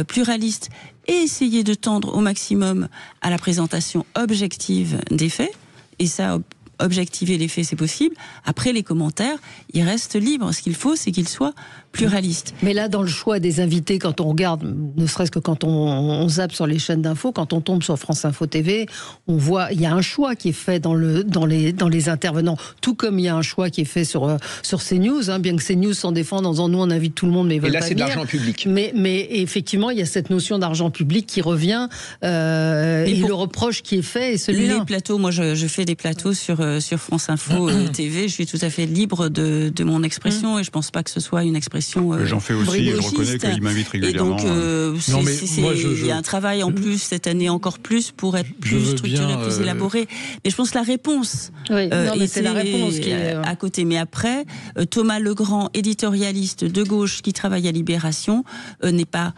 pluraliste et essayer de tendre au maximum à la présentation objective des faits. Et ça, objectiver les faits, c'est possible. Après, les commentaires, ils restent libres. Ce qu'il faut, c'est qu'ils soient pluralistes. Mais là, dans le choix des invités, quand on regarde, ne serait-ce que quand on zappe sur les chaînes d'infos, quand on tombe sur France Info TV, on voit, il y a un choix qui est fait dans les intervenants, tout comme il y a un choix qui est fait sur CNews, hein, bien que CNews s'en défende en disant nous on invite tout le monde, mais ils veulent pas venir. Et là, c'est de l'argent public. Mais effectivement, il y a cette notion d'argent public qui revient, et le reproche qui est fait est celui-là. Les plateaux, moi je fais des plateaux sur France Info TV, je suis tout à fait libre de mon expression, et je pense pas que ce soit une expression j'en fais aussi, je reconnais qu'il m'invite régulièrement. Et donc, il y a un travail en plus, cette année encore plus, pour être plus structuré, plus élaboré. Mais je pense que la réponse c'est la réponse qui est à côté. Mais après, Thomas Legrand, éditorialiste de gauche qui travaille à Libération, n'est pas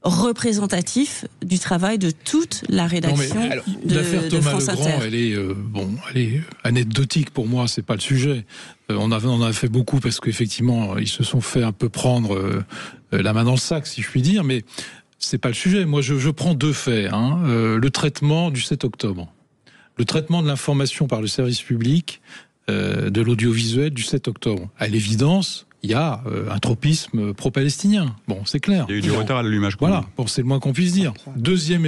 représentatif du travail de toute la rédaction de France Inter. Elle est anecdotique pour moi, c'est pas le sujet. On en a fait beaucoup parce qu'effectivement, ils se sont fait un peu prendre la main dans le sac, si je puis dire, mais c'est pas le sujet. Moi, je prends deux faits. Le traitement du 7 octobre. Le traitement de l'information par le service public de l'audiovisuel du 7 octobre. À l'évidence, il y a un tropisme pro-palestinien. Bon, c'est clair. Il y a eu du retard à l'allumage. Voilà, bon, c'est le moins qu'on puisse dire. Deuxième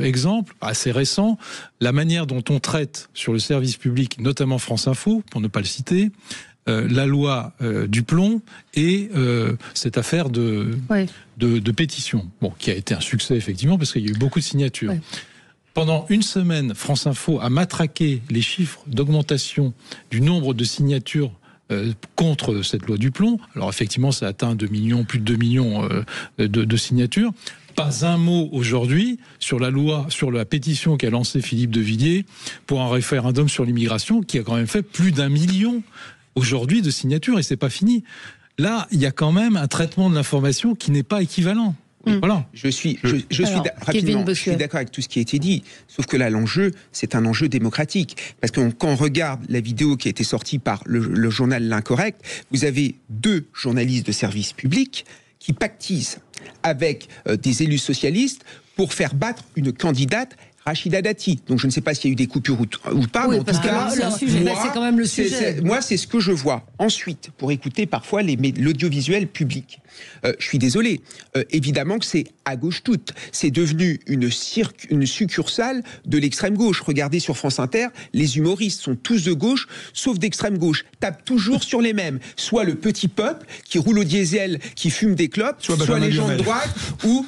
exemple, assez récent, la manière dont on traite sur le service public, notamment France Info, pour ne pas le citer, la loi Duplon et cette affaire de pétition, qui a été un succès effectivement parce qu'il y a eu beaucoup de signatures. Ouais. Pendant une semaine, France Info a matraqué les chiffres d'augmentation du nombre de signatures contre cette loi Duplon. Alors effectivement, ça atteint plus de 2 millions de signatures. Pas un mot aujourd'hui sur la pétition qu'a lancée Philippe de Villiers pour un référendum sur l'immigration qui a quand même fait plus d'1 million aujourd'hui de signatures et c'est pas fini. Là, il y a quand même un traitement de l'information qui n'est pas équivalent. Voilà. Je suis d'accord avec tout ce qui a été dit, sauf que là l'enjeu, c'est un enjeu démocratique, parce que quand on regarde la vidéo qui a été sortie par le journal L'Incorrect, vous avez 2 journalistes de service public qui pactisent avec des élus socialistes pour faire battre une candidate, Rachida Dati. Donc je ne sais pas s'il y a eu des coupures ou pas, mais en tout cas, c'est quand même le sujet. Moi, c'est ce que je vois. Ensuite, pour écouter parfois l'audiovisuel public, je suis désolé, évidemment que c'est à gauche toute. C'est devenu une succursale de l'extrême gauche. Regardez sur France Inter, les humoristes sont tous de gauche, sauf d'extrême gauche. Tapent toujours sur les mêmes. Soit le petit peuple qui roule au diesel, qui fume des clopes, soit les gens de droite ou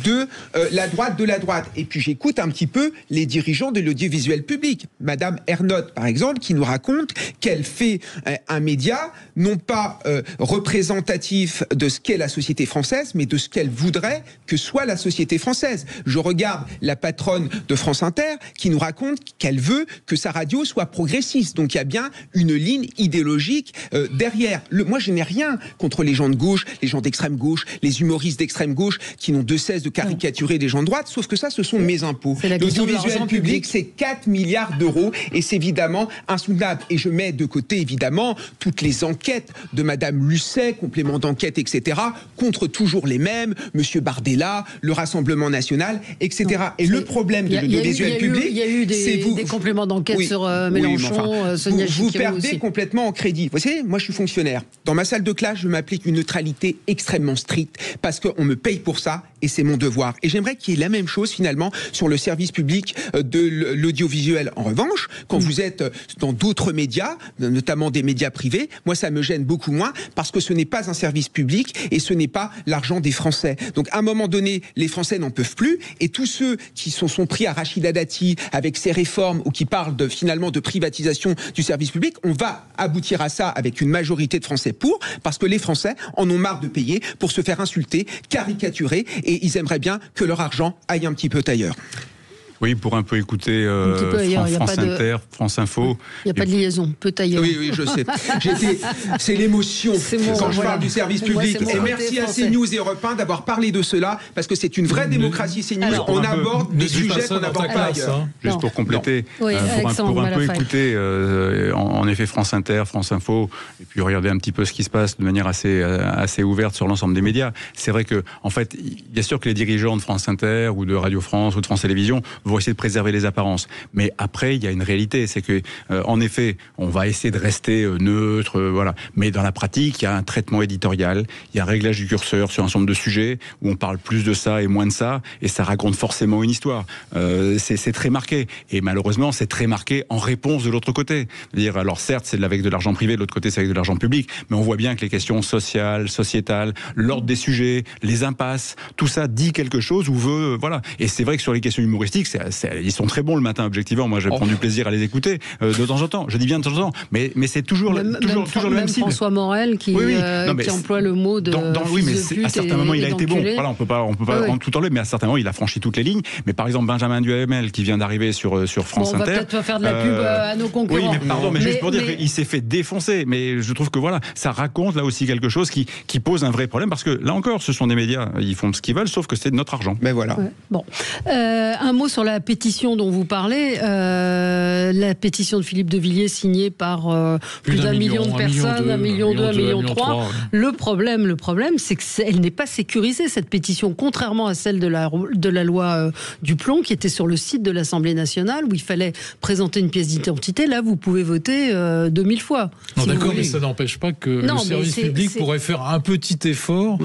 de la droite de la droite. Et puis j'écoute un petit peu les dirigeants de l'audiovisuel public. Madame Ernotte, par exemple, qui nous raconte qu'elle fait un média non pas représentatif de ce qu'est la société française, mais de ce qu'elle voudrait que soit la société française. Je regarde la patronne de France Inter qui nous raconte qu'elle veut que sa radio soit progressiste. Donc il y a bien une ligne idéologique derrière. Moi, je n'ai rien contre les gens de gauche, les gens d'extrême gauche, les humoristes d'extrême gauche qui n'ont de cesse de caricaturer les gens de droite, sauf que ça, ce sont mes impôts. L'audiovisuel public, c'est 4 milliards d'euros et c'est évidemment insoutenable. Et je mets de côté, évidemment, toutes les enquêtes de Madame Lucet, complément d'enquête, etc., contre toujours les mêmes, Monsieur Bardella, le Rassemblement National, etc. Et le problème de l'audiovisuel public, il y a eu des compléments d'enquête sur Mélenchon, Sonia Chikirou. Vous perdez complètement en crédit. Vous savez, moi je suis fonctionnaire. Dans ma salle de classe, je m'applique une neutralité extrêmement stricte parce qu'on me paye pour ça et c'est mon devoir. Et j'aimerais qu'il y ait la même chose finalement sur le service public de l'audiovisuel. En revanche, quand vous êtes dans d'autres médias, notamment des médias privés, moi ça me gêne beaucoup moins parce que ce n'est pas un service public et ce n'est pas l'argent des Français. Donc à un moment donné, les Français n'en peuvent plus et tous ceux qui sont pris à Rachida Dati avec ses réformes ou qui parlent finalement de privatisation du service public, on va aboutir à ça avec une majorité de Français parce que les Français en ont marre de payer pour se faire insulter, caricaturer et ils aimeraient bien que leur argent aille un petit peu ailleurs. Oui, pour un peu écouter France Inter, France Info. Il n'y a pas de liaison, peut ailleurs. Oui, je sais. C'est l'émotion quand je parle du service public. Et merci à CNews et Europe 1 d'avoir parlé de cela, parce que c'est une vraie démocratie CNews. On aborde des sujets qu'on n'aborde pas ailleurs. Juste pour compléter, pour un peu écouter, en effet, France Inter, France Info, et puis regarder un petit peu ce qui se passe de manière assez ouverte sur l'ensemble des médias. C'est vrai que, en fait, bien sûr que les dirigeants de France Inter ou de Radio France ou de France Télévisions vont essayer de préserver les apparences. Mais après, il y a une réalité, c'est que, en effet, on va essayer de rester neutre, voilà. Mais dans la pratique, il y a un traitement éditorial, il y a un réglage du curseur sur un certain nombre de sujets où on parle plus de ça et moins de ça, et ça raconte forcément une histoire. C'est très marqué. Et malheureusement, c'est très marqué en réponse de l'autre côté. C'est-à-dire, alors certes, c'est avec de l'argent privé, de l'autre côté, c'est avec de l'argent public, mais on voit bien que les questions sociales, sociétales, l'ordre des sujets, les impasses, tout ça dit quelque chose ou veut, voilà. Et c'est vrai que sur les questions humoristiques, ils sont très bons le matin, objectivement. Moi, je prends du plaisir à les écouter de temps en temps. Je dis bien de temps en temps, mais c'est toujours le même cible. François Morel qui emploie le mot de oui, mais à certains moments, il a été bon. Voilà, on peut pas tout enlever, mais à certains moments, il a franchi toutes les lignes. Mais par exemple, Benjamin Duhamel qui vient d'arriver sur France Inter. On va peut-être pas faire de la pub à nos concurrents. Oui, mais pardon, mais juste pour dire qu'il s'est fait défoncer. Mais je trouve que voilà, ça raconte là aussi quelque chose qui pose un vrai problème, parce que là encore, ce sont des médias, ils font ce qu'ils veulent, sauf que c'est de notre argent. Mais voilà. Ouais. Bon, un mot sur la pétition dont vous parlez, la pétition de Philippe de Villiers signée par plus d'un million de personnes, 1,2 million, 1,3 million. Le problème, c'est qu'elle n'est pas sécurisée, cette pétition, contrairement à celle de la loi Duplon, qui était sur le site de l'Assemblée nationale, où il fallait présenter une pièce d'identité. Là, vous pouvez voter 2000 fois. Non, d'accord, mais ça n'empêche pas que le service public pourrait faire un petit effort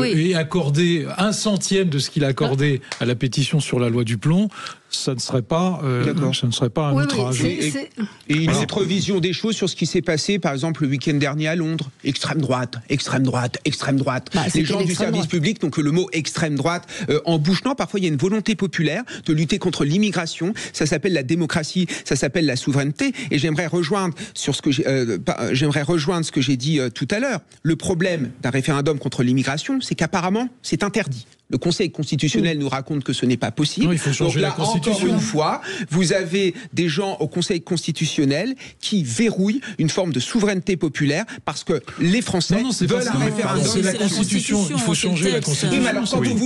et accorder 1/100 de ce qu'il a accordé à la pétition sur la loi Duplon. Ça ne serait pas un outrage. Et une autre vision des choses sur ce qui s'est passé, par exemple, le week-end dernier à Londres. Extrême droite, extrême droite, extrême droite. Les gens du service public, donc le mot extrême droite, en bouche, non, parfois il y a une volonté populaire de lutter contre l'immigration. Ça s'appelle la démocratie, ça s'appelle la souveraineté. Et j'aimerais rejoindre ce que j'ai dit tout à l'heure. Le problème d'un référendum contre l'immigration, c'est qu'apparemment, c'est interdit. Le Conseil constitutionnel nous raconte que ce n'est pas possible. Non, il faut changer la Constitution. Encore une fois, vous avez des gens au Conseil constitutionnel qui verrouillent une forme de souveraineté populaire parce que les Français veulent un référendum. C'est la Constitution. Il faut changer la Constitution. Oui, mais alors, quand vous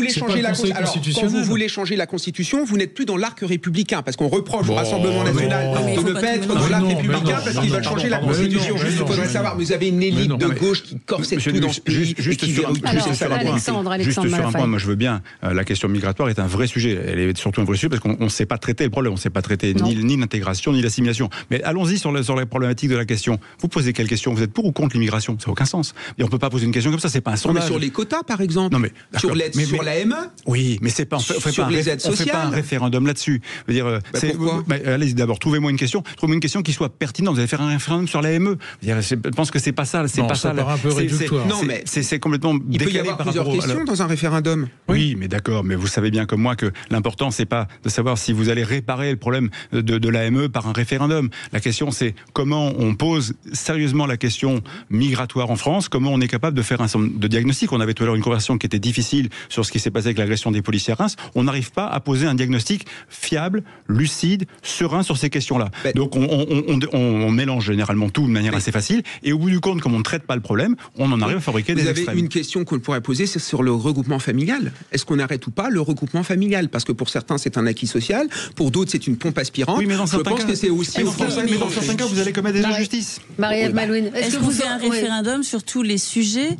voulez changer la Constitution, vous n'êtes plus dans l'arc républicain, parce qu'on reproche au Rassemblement national de ne pas être dans l'arc républicain parce qu'ils veulent changer la Constitution. Il faudrait savoir, vous avez une élite de gauche qui corsette tout dans ce pays et qui verrouille tout. Juste sur un point, moi je veux bien, la question migratoire est un vrai sujet. Elle est surtout un vrai sujet parce qu'on ne sait pas traiter le problème, on ne sait pas traiter ni l'intégration ni l'assimilation. Mais allons-y sur la problématique de la question. Vous posez quelle question? Vous êtes pour ou contre l'immigration? Ça n'a aucun sens. Et on ne peut pas poser une question comme ça, c'est pas un sondage. Mais sur les quotas, par exemple. Non, mais, sur l'AME. Oui, mais c'est pas, on fait pas un référendum là-dessus. Je veux dire, pourquoi allez d'abord, trouvez-moi une question qui soit pertinente. Vous allez faire un référendum sur l'AME. Je pense que c'est pas ça. C'est non, pas ça. Ça. Un peu réductoire. Non, mais c'est complètement décalé. Il peut y avoir plusieurs questions dans un référendum. Oui, mais d'accord. Mais vous savez bien comme moi que l'important, c'est pas de savoir si vous allez réparer le problème de l'AME par un référendum. La question, c'est comment on pose sérieusement la question migratoire en France, comment on est capable de faire un certain nombre de diagnostics. On avait tout à l'heure une conversation qui était difficile sur ce qui s'est passé avec l'agression des policiers à Reims. On n'arrive pas à poser un diagnostic fiable, lucide, serein sur ces questions-là. Donc on mélange généralement tout de manière assez facile, et au bout du compte, comme on ne traite pas le problème, on en arrive à fabriquer des extrêmes. Vous avez une question qu'on pourrait poser, c'est sur le regroupement familial. Est-ce qu'on arrête ou pas le regroupement familial? Parce que pour certains, c'est un acquis social, pour d'autres, c'est une pompe aspirante. Oui, mais je pense que c'est aussi aux Français. Mais dans certains cas, vous allez commettre des injustices. Marie-Ève Malouine, est-ce que vous avez un référendum sur tous les sujets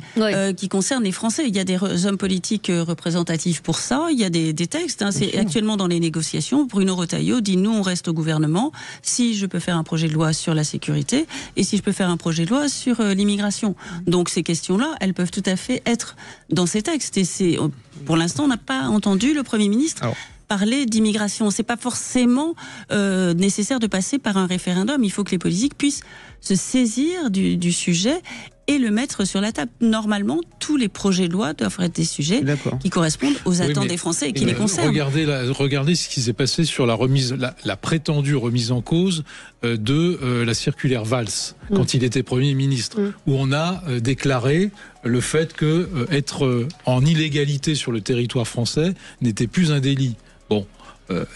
qui concernent les Français? Il y a des hommes politiques représentatifs pour ça, il y a des textes. C'est actuellement dans les négociations. Bruno Retailleau dit, nous, on reste au gouvernement si je peux faire un projet de loi sur la sécurité et si je peux faire un projet de loi sur l'immigration. Donc ces questions-là, elles peuvent tout à fait être dans ces textes. Et Pour l'instant, on n'a pas entendu le Premier ministre parler d'immigration. C'est pas forcément nécessaire de passer par un référendum. Il faut que les politiques puissent se saisir du sujet et le mettre sur la table. Normalement, tous les projets de loi doivent être des sujets qui correspondent aux attentes des Français et qui les concernent. Regardez ce qui s'est passé sur la prétendue remise en cause de la circulaire Valls, quand il était Premier ministre, où on a déclaré le fait que être en illégalité sur le territoire français n'était plus un délit. Bon,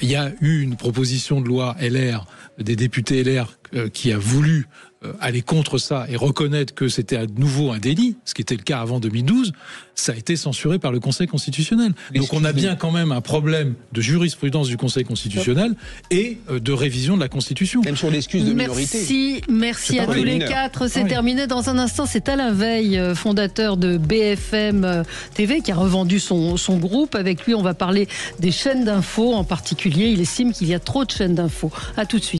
il y a eu une proposition de loi LR, des députés LR, qui a voulu aller contre ça et reconnaître que c'était à nouveau un délit, ce qui était le cas avant 2012, ça a été censuré par le Conseil constitutionnel. Donc on a bien quand même un problème de jurisprudence du Conseil constitutionnel et de révision de la Constitution. Même sur l'excuse de minorité. Merci à tous les quatre. C'est terminé. Dans un instant, c'est Alain Veil, fondateur de BFM TV, qui a revendu son groupe. Avec lui, on va parler des chaînes d'infos en particulier. Il estime qu'il y a trop de chaînes d'infos. À tout de suite.